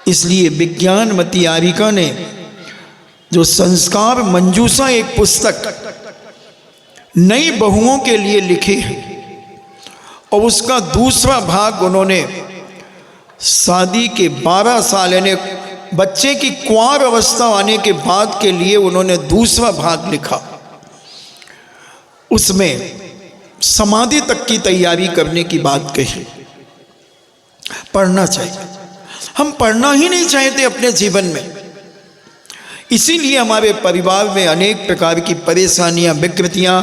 इसलिए विज्ञानमती आरिका ने जो संस्कार मंजूषा एक पुस्तक नई बहुओं के लिए लिखी है और उसका दूसरा भाग उन्होंने शादी के 12 साल यानी बच्चे की कुंवर अवस्था आने के बाद के लिए उन्होंने दूसरा भाग लिखा। उसमें समाधि तक की तैयारी करने की बात कही। पढ़ना चाहिए, हम पढ़ना ही नहीं चाहते अपने जीवन में, इसीलिए हमारे परिवार में अनेक प्रकार की परेशानियां, विकृतियां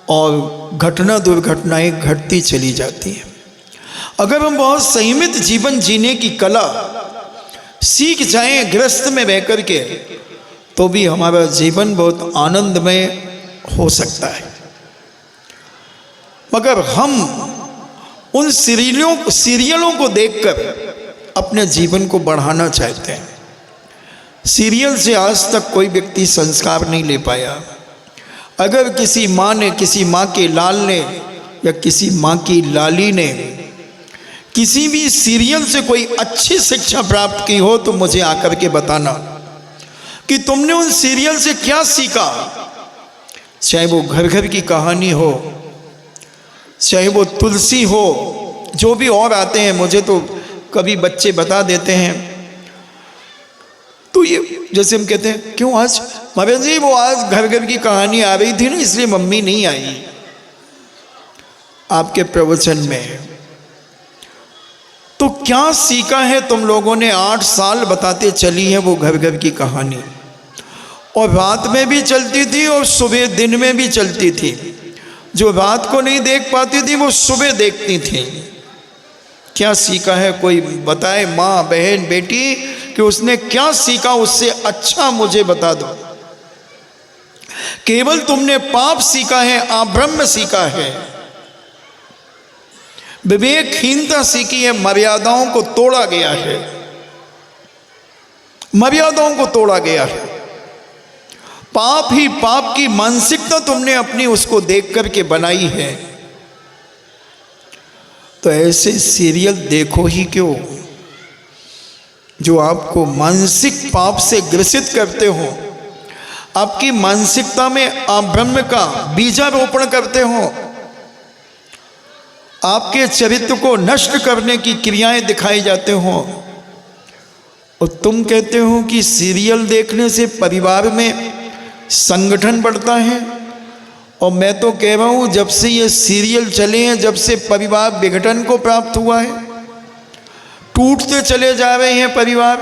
और घटना दुर्घटनाएं घटती चली जाती हैं। अगर हम बहुत संयमित जीवन जीने की कला सीख जाएं गृहस्थ में बह कर के, तो भी हमारा जीवन बहुत आनंदमय हो सकता है। मगर हम उन सीरियलों को देखकर अपने जीवन को बढ़ाना चाहते हैं। सीरियल से आज तक कोई व्यक्ति संस्कार नहीं ले पाया। अगर किसी माँ ने, किसी माँ के लाल ने या किसी माँ की लाली ने किसी भी सीरियल से कोई अच्छी शिक्षा प्राप्त की हो, तो मुझे आकर के बताना कि तुमने उन सीरियल से क्या सीखा। चाहे वो घर घर की कहानी हो, चाहे वो तुलसी हो, जो भी और आते हैं, मुझे तो कभी बच्चे बता देते हैं। तो ये जैसे हम कहते हैं, क्यों आज महाराज जी वो आज घर घर की कहानी आ रही थी ना, इसलिए मम्मी नहीं आई आपके प्रवचन में। तो क्या सीखा है तुम लोगों ने? 8 साल बताते चली है वो घर घर की कहानी, और रात में भी चलती थी और सुबह दिन में भी चलती थी। जो रात को नहीं देख पाती थी वो सुबह देखती थी। क्या सीखा है? कोई बताए, माँ, बहन, बेटी, कि उसने क्या सीखा उससे अच्छा मुझे बता दो। केवल तुमने पाप सीखा है, अब्रह्म सीखा है, विवेकहीनता सीखी है, मर्यादाओं को तोड़ा गया है, मर्यादाओं को तोड़ा गया है। पाप ही पाप की मानसिकता तुमने अपनी उसको देख करके बनाई है। तो ऐसे सीरियल देखो ही क्यों जो आपको मानसिक पाप से ग्रसित करते हो, आपकी मानसिकता में अब्रह्म का बीजारोपण करते हो, आपके चरित्र को नष्ट करने की क्रियाएं दिखाई जाते हो। और तुम कहते हो कि सीरियल देखने से परिवार में संगठन बढ़ता है। और मैं तो कह रहा हूं, जब से ये सीरियल चले हैं, जब से परिवार विघटन को प्राप्त हुआ है, टूटते चले जा रहे हैं परिवार।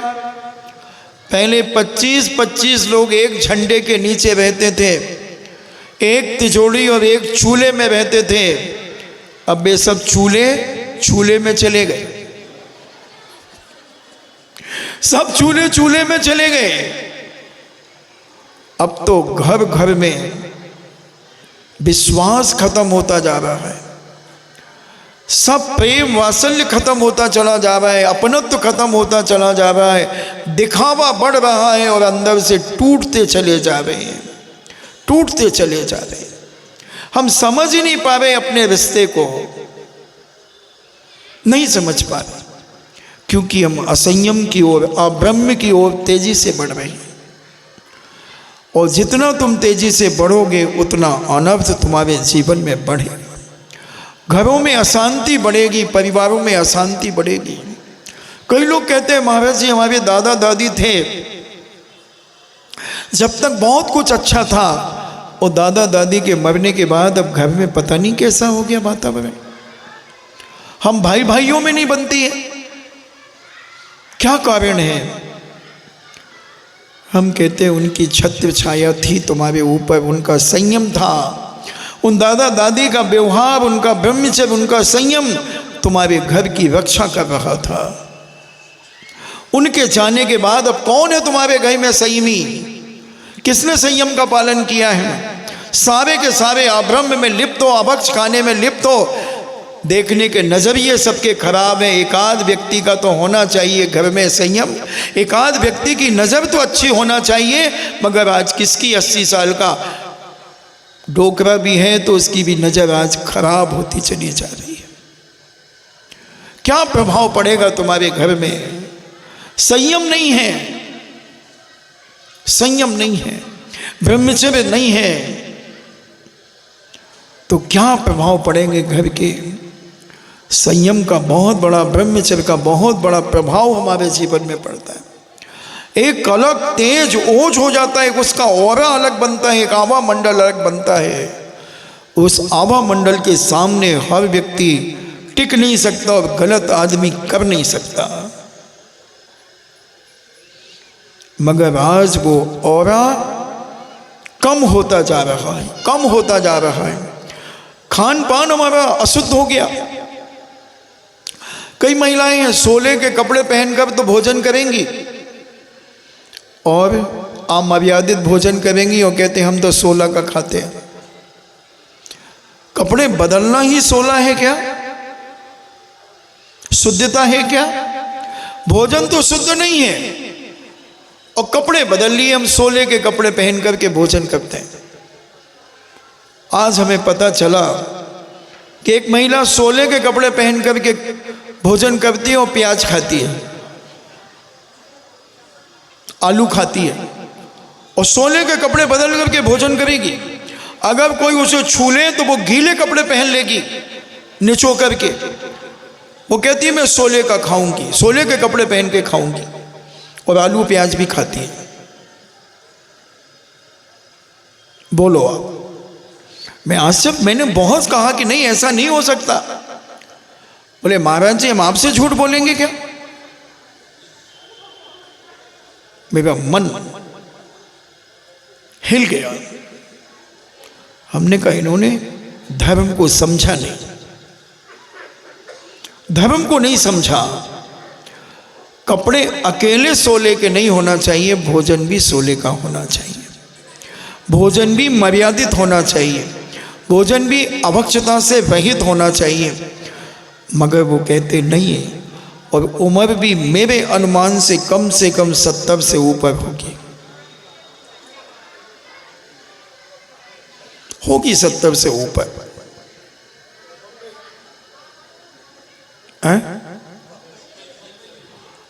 पहले 25-25 लोग एक झंडे के नीचे रहते थे, एक तिजोरी और एक चूल्हे में रहते थे। अब वे सब चूल्हे में चले गए, सब चूल्हे में चले गए। अब तो घर घर में विश्वास खत्म होता जा रहा है, सब प्रेम वात्सल्य खत्म होता चला जा रहा है, अपनत्व खत्म होता चला जा रहा है, दिखावा बढ़ रहा है और अंदर से टूटते चले जा रहे हैं, टूटते चले जा रहे हैं। हम समझ ही नहीं पा रहे अपने रिश्ते को, नहीं समझ पा रहे, क्योंकि हम असंयम की ओर, अब्रह्म की ओर तेजी से बढ़ रहे हैं। और जितना तुम तेजी से बढ़ोगे उतना अनर्थ तुम्हारे जीवन में बढ़ेगा। घरों में अशांति बढ़ेगी, परिवारों में अशांति बढ़ेगी। कई लोग कहते हैं, महाराज जी हमारे दादा दादी थे, जब तक बहुत कुछ अच्छा था, और दादा दादी के मरने के बाद अब घर में पता नहीं कैसा हो गया वातावरण। हम भाई भाइयों में नहीं बनती है, क्या कारण है? हम कहते हैं उनकी छत्र छाया थी तुम्हारे ऊपर, उनका संयम था, उन दादा दादी का व्यवहार, उनका ब्रह्मचर्य, उनका संयम तुम्हारे घर की रक्षा कर रहा था। उनके जाने के बाद अब कौन है तुम्हारे घर में संयमी? किसने संयम का पालन किया है? सारे के सारे अब्रह्म में लिप्त हो, अभक्ष खाने में लिप्त हो। देखने के नजरिए सबके खराब हैं। एकाध व्यक्ति का तो होना चाहिए घर में संयम, एकाध व्यक्ति की नज़र तो अच्छी होना चाहिए। मगर आज किसकी 80 साल का डोकरा भी है तो उसकी भी नज़र आज खराब होती चली जा रही है। क्या प्रभाव पड़ेगा तुम्हारे घर में? संयम नहीं है, संयम नहीं है, ब्रह्मचर्य नहीं है, तो क्या प्रभाव पड़ेंगे घर के? संयम का बहुत बड़ा, ब्रह्मचर्य का बहुत बड़ा प्रभाव हमारे जीवन में पड़ता है। एक अलग तेज ओज हो जाता है, उसका ऑरा अलग बनता है, एक आभा मंडल अलग बनता है। उस आभा मंडल के सामने हर व्यक्ति टिक नहीं सकता और गलत आदमी कर नहीं सकता। मगर आज वो ऑरा कम होता जा रहा है, कम होता जा रहा है। खान पान हमारा अशुद्ध हो गया, कई महिलाएं हैं सोले के कपड़े पहनकर तो भोजन करेंगी और अमर्यादित भोजन करेंगी और कहते हैं हम तो 16 का खाते हैं। कपड़े बदलना ही 16 है क्या? शुद्धता है क्या? भोजन तो शुद्ध नहीं है और कपड़े बदल लिए, हम 16 के कपड़े पहन करके भोजन करते हैं। आज हमें पता चला कि एक महिला 16 के कपड़े पहन करके भोजन करती है और प्याज खाती है, आलू खाती है और 16 के कपड़े बदल करके भोजन करेगी। अगर कोई उसे छू ले तो वो गीले कपड़े पहन लेगी निचो करके। वो कहती है मैं 16 का खाऊंगी, 16 के कपड़े पहन के खाऊंगी और आलू प्याज भी खाती है। बोलो आप। मैंने बहुत कहा कि नहीं ऐसा नहीं हो सकता। बोले महाराज जी हम आपसे झूठ बोलेंगे क्या? मेरा मन हिल गया। हमने कहा इन्होंने धर्म को समझा नहीं, धर्म को नहीं समझा। कपड़े अकेले 16 के नहीं होना चाहिए, भोजन भी 16 का होना चाहिए, भोजन भी मर्यादित होना चाहिए, भोजन भी अभक्षता से रहित होना चाहिए। मगर वो कहते नहीं है और उम्र भी मेरे अनुमान से कम 70 से ऊपर होगी 70 से ऊपर।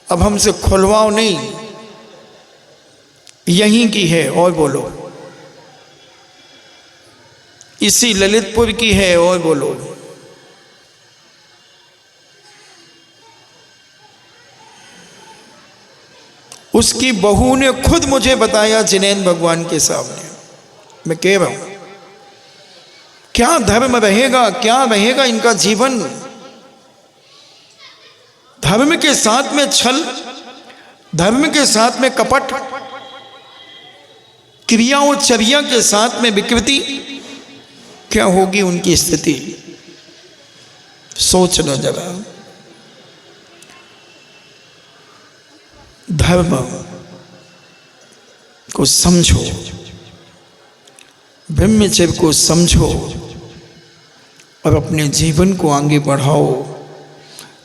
अब हमसे खुलवाओ नहीं, यहीं की है और बोलो, इसी ललितपुर की है और बोलो। उसकी बहू ने खुद मुझे बताया जिनेंद्र भगवान के सामने। मैं कह रहा हूं क्या धर्म रहेगा, क्या रहेगा इनका जीवन? धर्म के साथ में छल, धर्म के साथ में कपट, क्रिया और चर्या के साथ में विकृति, क्या होगी उनकी स्थिति? सोचना जरा। धर्म को समझो, ब्रह्मचर्य को समझो और अपने जीवन को आगे बढ़ाओ।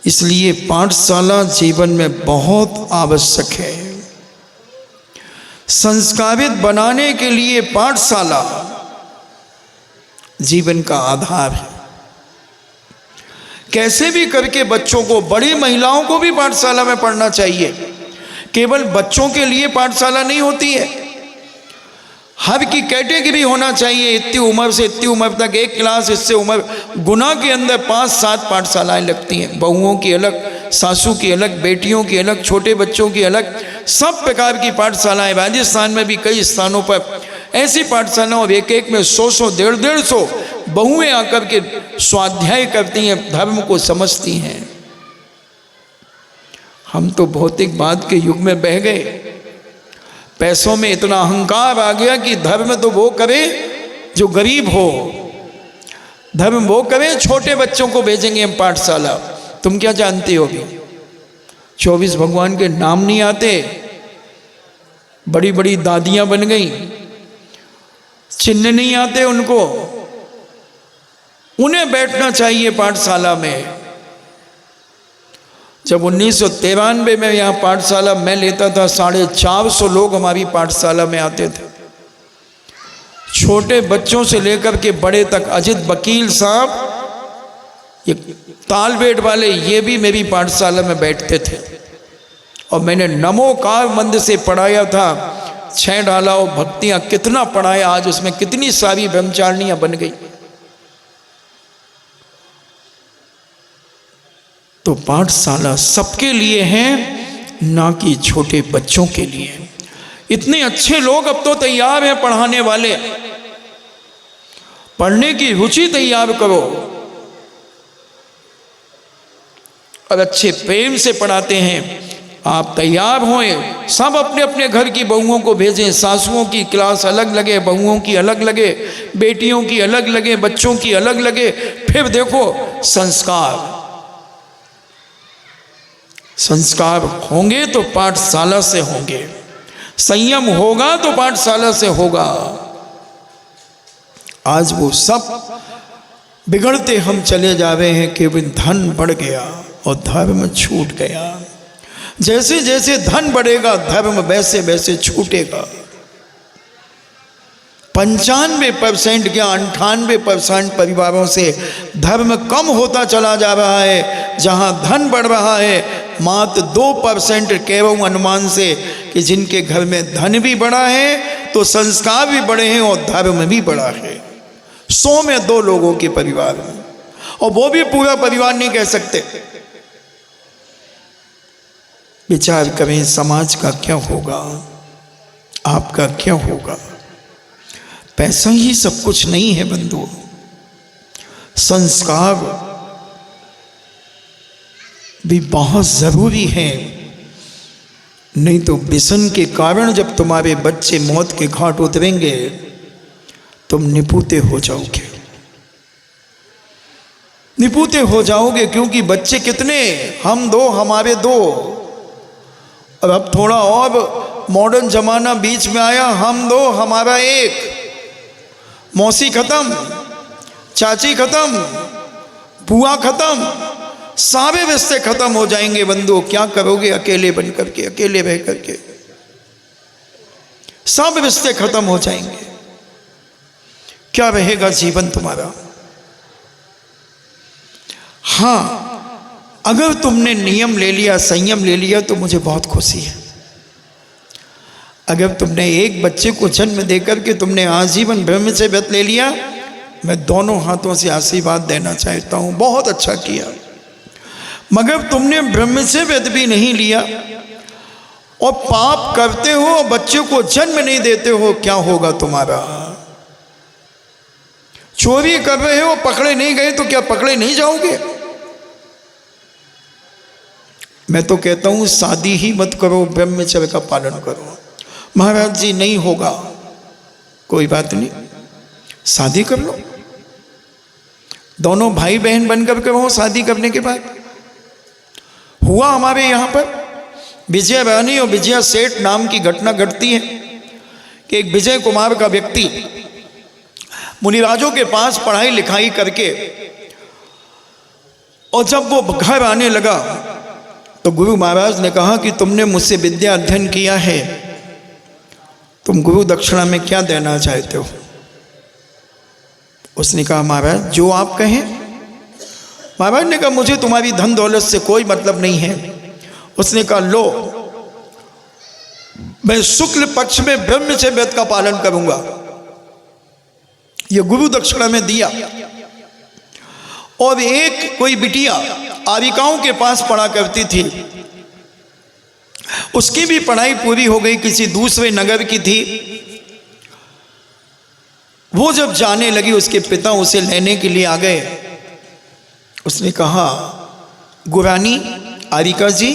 इसलिए पाठशाला जीवन में बहुत आवश्यक है। संस्कारित बनाने के लिए पाठशाला जीवन का आधार है। कैसे भी करके बच्चों को, बड़ी महिलाओं को भी पाठशाला में पढ़ना चाहिए। केवल बच्चों के लिए पाठशाला नहीं होती है, हर की कैटेगरी होना चाहिए। इतनी उम्र से इतनी उम्र तक एक क्लास, इससे उम्र गुना के अंदर 5-7 पाठशालाएं लगती हैं। बहुओं की अलग, सासू की अलग, बेटियों की अलग, छोटे बच्चों की अलग, सब प्रकार की पाठशालाएं। राजस्थान में भी कई स्थानों पर ऐसी पाठशाला और एक में 100 150 बहुएं आकर के स्वाध्याय करती हैं, धर्म को समझती हैं। हम तो भौतिकवाद के युग में बह गए। पैसों में इतना अहंकार आ गया कि धर्म तो वो करे जो गरीब हो, धर्म वो करे। छोटे बच्चों को भेजेंगे हम पाठशाला। तुम क्या जानते हो अभी 24 भगवान के नाम नहीं आते, बड़ी बड़ी दादियां बन गई, चिन्ह नहीं आते उनको। उन्हें बैठना चाहिए पाठशाला में। जब 1993 में यहाँ पाठशाला मैं लेता था, 450 लोग हमारी पाठशाला में आते थे, छोटे बच्चों से लेकर के बड़े तक। अजित वकील साहब, ये तालबेट वाले, ये भी मेरी पाठशाला में बैठते थे। और मैंने नमोकार मंद से पढ़ाया था, 6 डाला और भक्तियाँ कितना पढ़ाया। आज उसमें कितनी सारी ब्रह्मचारिणियाँ बन गई। तो पाठशाला सबके लिए है, ना कि छोटे बच्चों के लिए। इतने अच्छे लोग अब तो तैयार हैं पढ़ाने वाले। पढ़ने की रुचि तैयार करो और अच्छे प्रेम से पढ़ाते हैं। आप तैयार हों, सब अपने अपने घर की बहुओं को भेजें। सासुओं की क्लास अलग लगे, बहुओं की अलग लगे, बेटियों की अलग लगे, बच्चों की अलग लगे। फिर देखो संस्कार, संस्कार होंगे तो पाठशाला से होंगे, संयम होगा तो पाठशाला से होगा। आज वो सब बिगड़ते हम चले जा रहे हैं कि धन बढ़ गया और धर्म छूट गया। जैसे जैसे धन बढ़ेगा धर्म वैसे वैसे छूटेगा। 95% या 98% परिवारों से धर्म कम होता चला जा रहा है, जहां धन बढ़ रहा है मात्र 2% केवल अनुमान से कि जिनके घर में धन भी बढ़ा है तो संस्कार भी बढ़े हैं और धर्म भी बढ़ा है। 100 में 2 लोगों के परिवार में, और वो भी पूरा परिवार नहीं कह सकते। विचार करें समाज का क्या होगा, आपका क्या होगा। पैसा ही सब कुछ नहीं है बंधुओं, संस्कार भी बहुत जरूरी है। नहीं तो व्यसन के कारण जब तुम्हारे बच्चे मौत के घाट उतरेंगे तुम निपुते हो जाओगे, निपुते हो जाओगे। क्योंकि बच्चे कितने, हम 2 हमारे 2, और अब थोड़ा और मॉडर्न जमाना बीच में आया, हम 2 हमारा 1। मौसी खत्म, चाची खत्म, बुआ खत्म, सारे रिश्ते खत्म हो जाएंगे बंधु। क्या करोगे अकेले बन करके, अकेले रह करके? सब रिश्ते खत्म हो जाएंगे, क्या रहेगा जीवन तुम्हारा? हाँ, अगर तुमने नियम ले लिया, संयम ले लिया तो मुझे बहुत खुशी है। अगर तुमने एक बच्चे को जन्म देकर के तुमने आजीवन ब्रह्मचर्य व्रत ले लिया, मैं दोनों हाथों से आशीर्वाद देना चाहता हूं, बहुत अच्छा किया। मगर तुमने ब्रह्मचर्य व्रत भी नहीं लिया और पाप करते हो और बच्चे को जन्म नहीं देते हो, क्या होगा तुम्हारा? चोरी कर रहे हो, पकड़े नहीं गए तो क्या पकड़े नहीं जाओगे? मैं तो कहता हूं शादी ही मत करो, ब्रह्मचर्य का पालन करो। महाराज जी नहीं होगा, कोई बात नहीं, शादी कर लो, दोनों भाई बहन बनकर के रहो। शादी करने के बाद हुआ हमारे यहाँ पर विजया रानी और विजया सेठ नाम की घटना घटती है कि एक विजय कुमार का व्यक्ति मुनिराजों के पास पढ़ाई लिखाई करके, और जब वो घर आने लगा तो गुरु महाराज ने कहा कि तुमने मुझसे विद्या अध्ययन किया है, तुम गुरु दक्षिणा में क्या देना चाहते हो? उसने कहा महाराज जो आप कहें। महाराज ने कहा मुझे तुम्हारी धन दौलत से कोई मतलब नहीं है। उसने कहा लो, मैं शुक्ल पक्ष में ब्रह्मचर्य व्रत का पालन करूंगा। यह गुरु दक्षिणा में दिया। और एक कोई बिटिया आविकाओं के पास पढ़ा करती थी, उसकी भी पढ़ाई पूरी हो गई, किसी दूसरे नगर की थी। वो जब जाने लगी उसके पिता उसे लेने के लिए आ गए। उसने कहा गुरानी आरिका जी,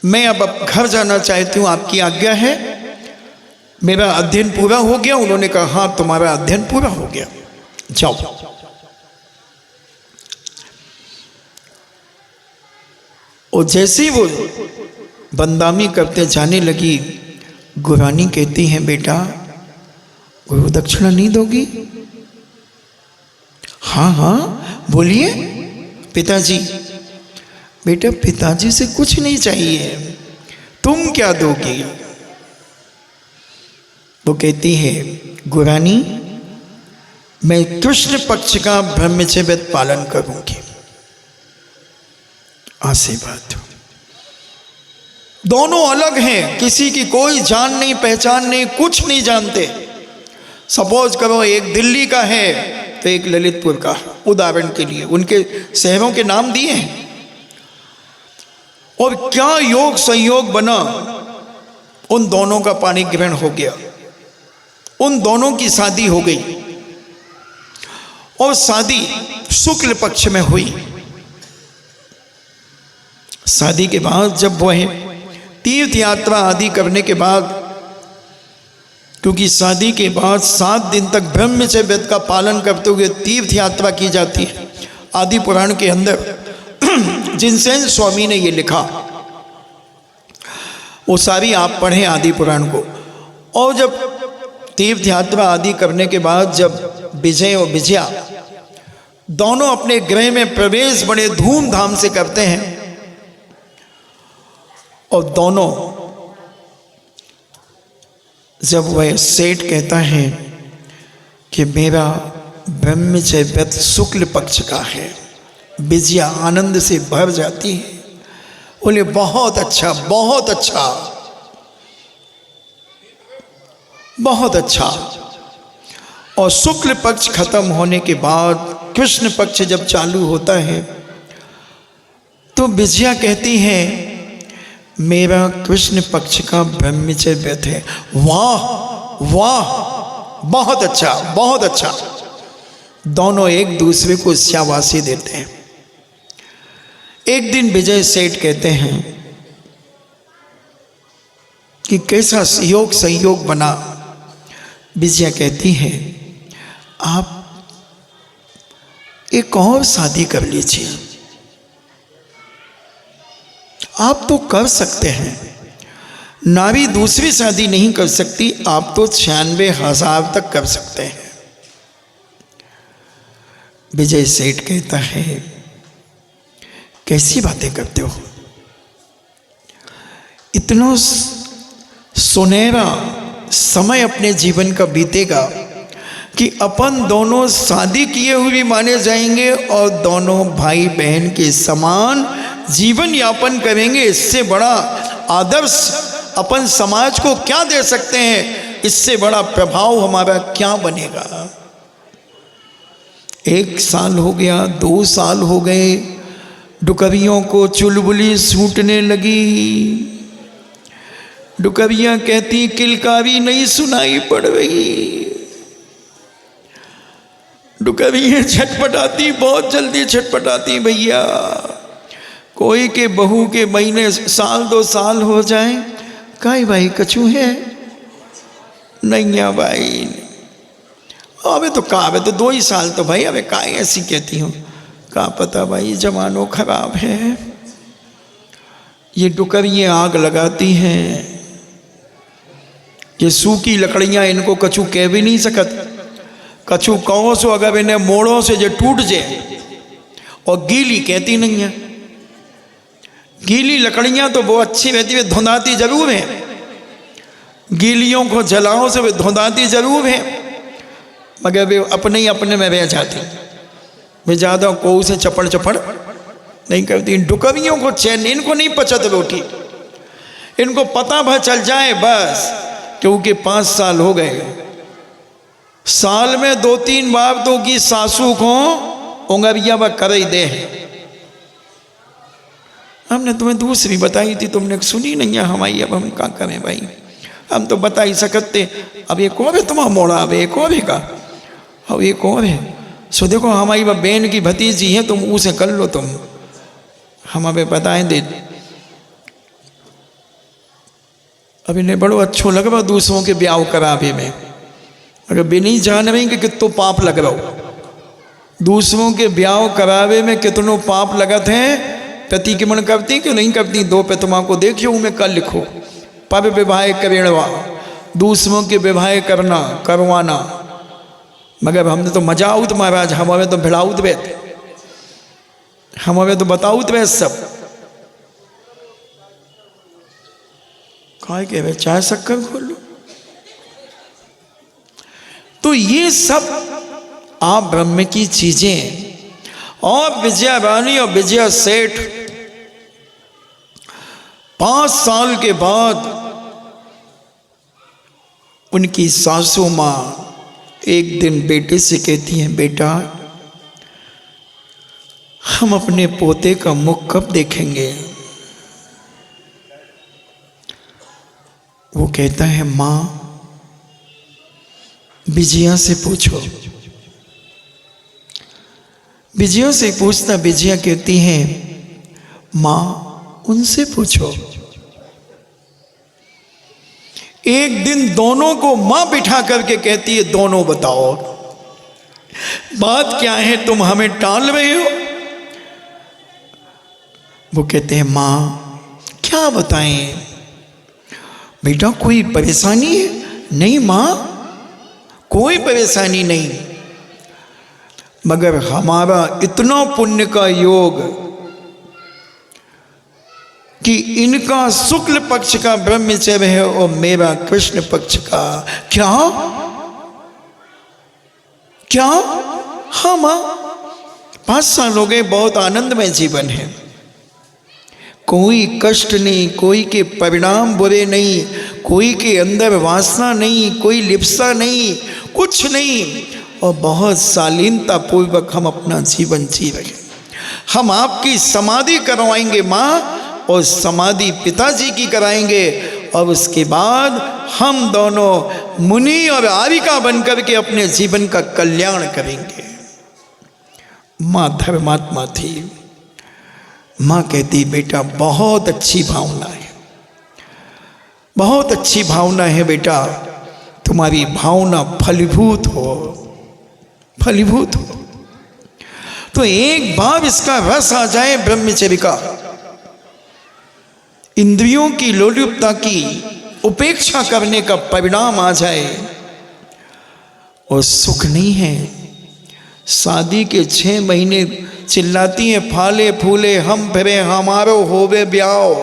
मैं अब घर जाना चाहती हूँ, आपकी आज्ञा है? मेरा अध्ययन पूरा हो गया। उन्होंने कहा हाँ तुम्हारा अध्ययन पूरा हो गया, जाओ। और जैसे ही वो बंदामी करते जाने लगी, गुरानी कहती हैं बेटा गुरु दक्षिणा नहीं दोगी? हाँ हाँ बोलिए पिताजी। बेटा पिताजी से कुछ नहीं चाहिए, तुम क्या दोगी? वो कहती है गुरानी मैं कृष्ण पक्ष का ब्रह्मचर्य व्रत पालन करूंगी। आशीर्वाद। दोनों अलग हैं, किसी की कोई जान नहीं पहचान नहीं, कुछ नहीं जानते। सपोज करो एक दिल्ली का है तो एक ललितपुर का, उदाहरण के लिए उनके शहरों के नाम दिए हैं। और क्या योग संयोग बना, उन दोनों का पाणी ग्रहण हो गया, उन दोनों की शादी हो गई। और शादी शुक्ल पक्ष में हुई। शादी के बाद जब वह तीर्थ यात्रा आदि करने के बाद, क्योंकि शादी के बाद 7 दिन तक ब्रह्मचर्य व्रत का पालन करते हुए तीर्थ यात्रा की जाती है। आदि पुराण के अंदर जिनसेन स्वामी ने ये लिखा, वो सारी आप पढ़ें आदि पुराण को। और जब तीर्थ यात्रा आदि करने के बाद जब विजय और विजया दोनों अपने गृह में प्रवेश बड़े धूमधाम से करते हैं, और दोनों जब वह सेठ कहता है कि मेरा ब्रह्मचर्य व्रत शुक्ल पक्ष का है, विजया आनंद से भर जाती है, बोले बहुत अच्छा, बहुत अच्छा, बहुत अच्छा। और शुक्ल पक्ष खत्म होने के बाद कृष्ण पक्ष जब चालू होता है तो विजया कहती है मेरा कृष्ण पक्ष का ब्रह्मचर्य व्रत है। वाह वाह, बहुत अच्छा, बहुत अच्छा। दोनों एक दूसरे को शाबाशी देते हैं। एक दिन विजय सेठ कहते हैं कि कैसा सहयोग बना। विजया कहती है आप एक और शादी कर लीजिए, आप तो कर सकते हैं, नारी दूसरी शादी नहीं कर सकती, आप तो 96,000 तक कर सकते हैं। विजय सेठ कहता है कैसी बातें करते हो, इतना सुनहरा समय अपने जीवन का बीतेगा कि अपन दोनों शादी किए हुए भी माने जाएंगे और दोनों भाई बहन के समान जीवन यापन करेंगे। इससे बड़ा आदर्श अपन समाज को क्या दे सकते हैं, इससे बड़ा प्रभाव हमारा क्या बनेगा। 1 साल हो गया, 2 साल हो गए, डुकरियों को चुलबुली सूटने लगी। डुकरियां कहती किलकारी नहीं सुनाई पड़ रही। डुकरियां छटपटाती, बहुत जल्दी छटपटाती, भैया कोई के बहू के महीने 1-2 साल हो जाए, काई भाई कछू है नहीं है भाई, अबे तो का, अबे तो 2 ही साल तो भाई, अबे काई ऐसी कहती हूँ, का पता भाई जमानो खराब है। ये डुकरियां आग लगाती हैं, ये सूखी लकड़ियां इनको कछू कह भी नहीं सकत। कछू कहो सो अगर इन्हें मोड़ों से जो टूट जाए, और गीली कहती नहीं है। गीली लकड़ियां तो वो अच्छी रहती है, धुंधाती जरूर है, गीलियों को जलाओ से वे धुंधाती जरूर है, मगर वे अपने ही अपने में रह जाती, वे ज़्यादा को से चपड़ चपड़ नहीं करती। डुकरियों को चैन, इनको नहीं पचत रोटी, इनको पता भर चल जाए बस, क्योंकि 5 साल हो गए, साल में 2-3 बार तो की सासू को उंगरिया व कर ही दे। हमने तुम्हें दूसरी बताई थी, तुमने सुनी नहीं है हमारी, अब हम क्या करें भाई, हम तो बता ही सकते। अब एक और है तुम्हारा मोड़ा, अब एक और है का, अब एक और है सो देखो हमारी वह बहन की भतीजी है, तुम उसे कर लो, तुम हम अबे बताएं दे। अब इन्हें बड़ो अच्छो लग रहा दूसरों के ब्याह करावे में, अगर भी नहीं जान रही कि कितो पाप लग रहा हो, दूसरों के ब्याह करावे में कितनों पाप लगत हैं। पति के मन करती कि नहीं करती, 2 प्रतिमा को देखियो उनमें कल लिखो, पर विवाह करेणवा, दूसरों के विवाह करना करवाना। मगर हमने तो मजा आउत महाराज, हम हमें तो भिड़ाउत बैठ, हम हमें तो बताउत बैठ सब, काय के चाय शक्कर खोल लो। तो ये सब आप ब्रह्म की चीजें। और विजया रानी और विजया सेठ 5 साल के बाद उनकी सासू माँ एक दिन बेटे से कहती हैं, बेटा हम अपने पोते का मुख कब देखेंगे। वो कहता है माँ विजया से पूछो। विजया से पूछता, विजया कहती है माँ उनसे पूछो। एक दिन दोनों को माँ बिठा करके कहती है दोनों बताओ बात क्या है, तुम हमें टाल रहे हो। वो कहते हैं माँ क्या बताएं बेटा, कोई परेशानी है? नहीं माँ, कोई परेशानी नहीं, मगर हमारा इतना पुण्य का योग कि इनका शुक्ल पक्ष का ब्रह्मचर्य है और मेरा कृष्ण पक्ष का। क्या क्या? हाँ माँ, 5 साल हो गए, बहुत आनंदमय जीवन है, कोई कष्ट नहीं, कोई के परिणाम बुरे नहीं, कोई के अंदर वासना नहीं, कोई लिप्सा नहीं, कुछ नहीं, और बहुत शालीनता पूर्वक हम अपना जीवन जी रहे। हम आपकी समाधि करवाएंगे माँ, और समाधि पिताजी की कराएंगे, और उसके बाद हम दोनों मुनि और आरिका बनकर के अपने जीवन का कल्याण करेंगे। माँ धर्मात्मा थी। माँ कहती बेटा बहुत अच्छी भावना है, बहुत अच्छी भावना है बेटा, तुम्हारी भावना फलीभूत हो, फलीभूत हो, तो एक बार इसका रस आ जाए ब्रह्मचर्य का, इंद्रियों की लोलुपता की उपेक्षा करने का परिणाम आ जाए, और सुख नहीं है। शादी के 6 महीने चिल्लाती हैं फाले फूले हम फिरे हमारो होवे ब्याओ,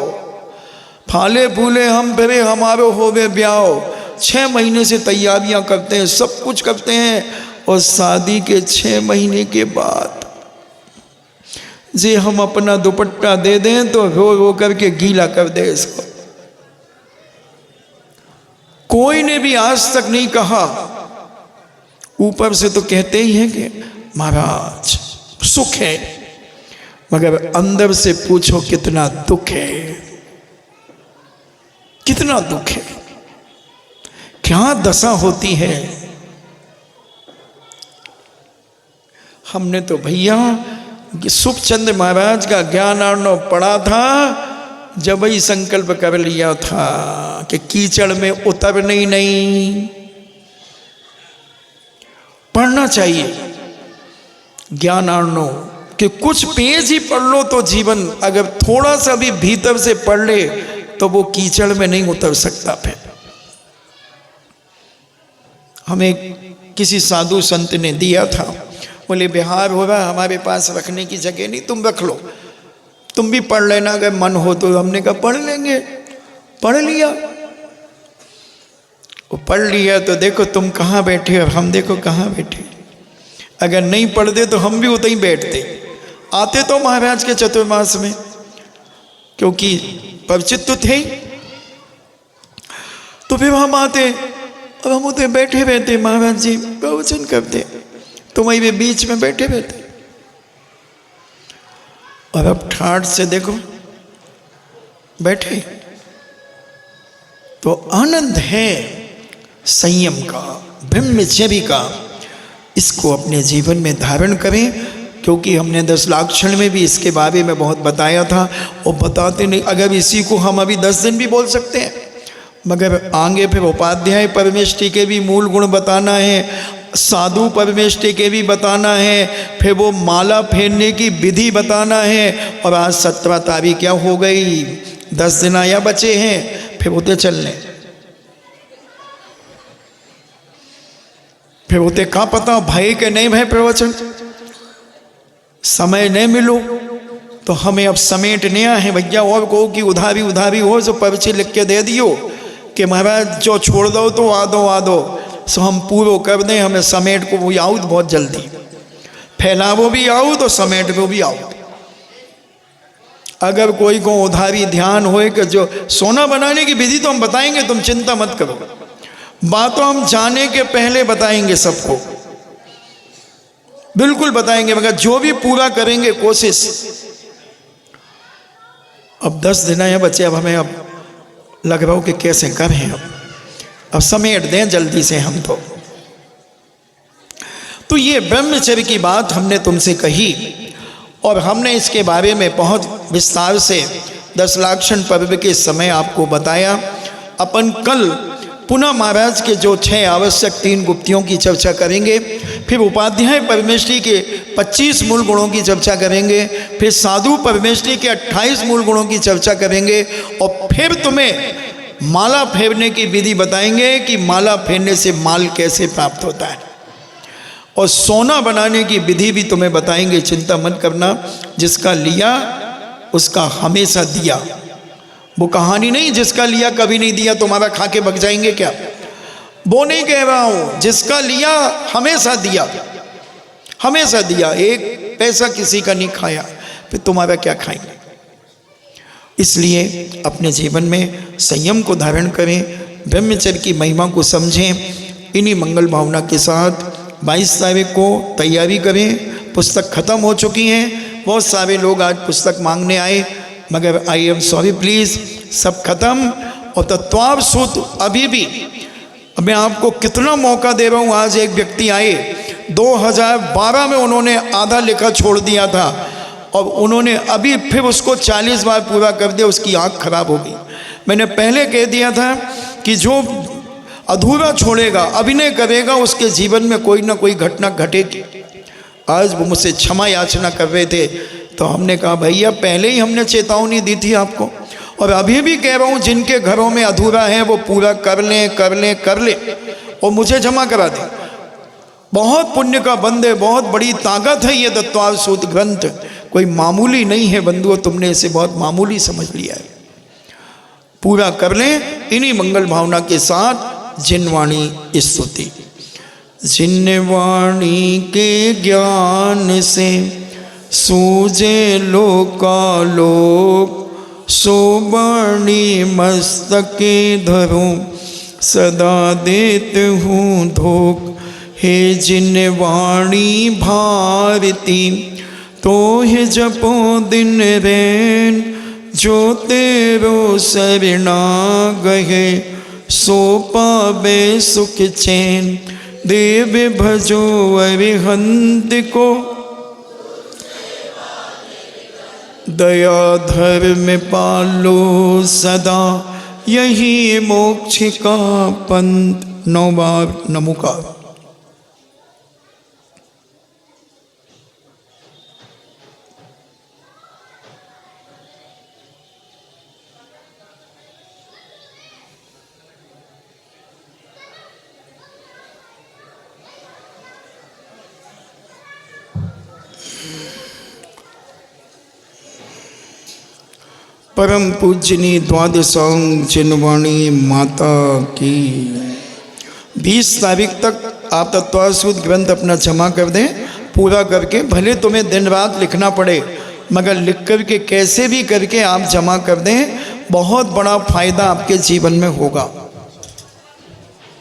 फाले फूले हम फिरे हमारो होवे ब्याओ। 6 महीने से तैयारियां करते हैं, सब कुछ करते हैं, और शादी के 6 महीने के बाद जे हम अपना दुपट्टा दे दें तो रो रो करके गीला कर दे इसको। कोई ने भी आज तक नहीं कहा, ऊपर से तो कहते ही हैं कि महाराज सुख है, मगर अंदर से पूछो कितना दुख है, कितना दुख है, क्या दशा होती है। हमने तो भैया सुखचंद महाराज का ज्ञान अर्णव पढ़ा था, जब ही संकल्प कर लिया था कि कीचड़ में उतरना ही नहीं। पढ़ना चाहिए ज्ञान अर्णव कि कुछ पेज ही पढ़ लो तो जीवन अगर थोड़ा सा भी भीतर से पढ़ ले तो वो कीचड़ में नहीं उतर सकता। फिर हमें किसी साधु संत ने दिया था, बोले बिहार हो रहा, हमारे पास रखने की जगह नहीं, तुम रख लो, तुम भी पढ़ लेना अगर मन हो तो। हमने कहा पढ़ लेंगे, पढ़ लिया। वो पढ़ लिया तो देखो तुम कहाँ बैठे और हम देखो कहाँ बैठे। अगर नहीं पढ़ते तो हम भी उतना ही बैठते। आते तो महाराज के चतुर्मास में, क्योंकि परिचित तो थे, तो फिर हम आते और हम उतने बैठे रहते, महाराज जी प्रवचन करते, तो वही वे बीच में बैठे रहते। और अब ठाठ से देखो बैठे, तो आनंद है संयम का, ब्रह्मचर्य का। इसको अपने जीवन में धारण करें, क्योंकि हमने 10 लाक्षण में भी इसके बारे में बहुत बताया था, और बताते नहीं। अगर इसी को हम अभी 10 दिन भी बोल सकते हैं, मगर आगे फिर उपाध्याय परमेष्टि के भी मूल गुण बताना है, साधु परमेष्टि के भी बताना है, फिर वो माला फेरने की विधि बताना है। और आज 17 तारीख क्या हो गई, 10 दिन आया बचे हैं, फिर होते चलने, फिर होते का पता भाई के नहीं भाई प्रवचन समय नहीं मिलो तो हमें अब समेटने है भैया। और को कि उधारी उधारी हो तो पर्ची लिख के दे दियो कि महाराज जो छोड़ दो तो आ दो, सो हम पूरो कर दें। हमें समेट को भी आउट बहुत जल्दी, फैलावो भी आउट और समेट को भी आउट। अगर कोई को उधारी ध्यान होए कि जो सोना बनाने की विधि तो हम बताएंगे, तुम चिंता मत करो, बातों हम जाने के पहले बताएंगे, सबको बिल्कुल बताएंगे, मगर जो भी पूरा करेंगे कोशिश। अब 10 दिन है बच्चे, अब हमें अब लग रहा हो कि कैसे करें, अब समेट दें जल्दी से हम तो ये ब्रह्मचर्य की बात हमने तुमसे कही, और हमने इसके बारे में बहुत विस्तार से 10 लाक्षण पर्व के समय आपको बताया। अपन कल पुनः महाराज के जो 6 आवश्यक 3 गुप्तियों की चर्चा करेंगे, फिर उपाध्याय परमेश्वरी के 25 मूल गुणों की चर्चा करेंगे, फिर साधु परमेश्वरी के 28 मूल गुणों की चर्चा करेंगे, और फिर तुम्हें माला फेरने की विधि बताएंगे कि माला फेरने से माल कैसे प्राप्त होता है, और सोना बनाने की विधि भी तुम्हें बताएंगे। चिंता मत करना, जिसका लिया उसका हमेशा दिया। वो कहानी नहीं जिसका लिया कभी नहीं दिया, तुम्हारा खा के बग जाएंगे क्या, वो नहीं कह रहा हूं। जिसका लिया हमेशा दिया, हमेशा दिया, एक पैसा किसी का नहीं खाया, फिर तुम्हारा क्या खाएंगे। इसलिए अपने जीवन में संयम को धारण करें, ब्रह्मचर्य की महिमा को समझें। इन्हीं मंगल भावना के साथ 22 तारीख को तैयारी करें। पुस्तक खत्म हो चुकी हैं, बहुत सारे लोग आज पुस्तक मांगने आए, मगर आई एम सॉरी प्लीज़, सब खत्म। और तत्वाव सूत्र अभी भी, मैं आपको कितना मौका दे रहा हूँ। आज एक व्यक्ति आए, 2012 में उन्होंने आधा लिखा छोड़ दिया था, और उन्होंने अभी फिर उसको 40 बार पूरा कर दिया, उसकी आँख खराब हो गई। मैंने पहले कह दिया था कि जो अधूरा छोड़ेगा, अभिनय करेगा, उसके जीवन में कोई ना कोई घटना घटेगी। आज वो मुझसे क्षमा याचना कर रहे थे, तो हमने कहा भैया पहले ही हमने चेतावनी दी थी आपको, और अभी भी कह रहा हूँ जिनके घरों में अधूरा है वो पूरा कर लें, कर लें, कर लें, और मुझे जमा करा दें। बहुत पुण्य का बंद है, बहुत बड़ी ताकत है ये तत्वाव सूत्र ग्रंथ, कोई मामूली नहीं है बंधुओं, तुमने इसे बहुत मामूली समझ लिया है। पूरा कर लें इन्हीं मंगल भावना के साथ। जिनवाणी स्तुति। जिनवाणी के ज्ञान से सूझे लोकालोक, सोबाणी मस्तके धरो सदा देत हूँ धोख। हे जिनवाणी भारती तो हे जपो दिन रैन, जो तेरो शरणा गहे सो पावे सुख चैन। देव भजो अरिहंत को दया धर्म पालो सदा, यही मोक्ष का पंथ। 9 बार नमोकार। परम पूजनी द्वादशांग जिनवाणी माता की। 20 तारीख तक आप तत्वाव सूत्र ग्रंथ अपना जमा कर दें, पूरा करके। भले तुम्हें दिन रात लिखना पड़े, मगर लिख कर के कैसे भी करके आप जमा कर दें, बहुत बड़ा फायदा आपके जीवन में होगा।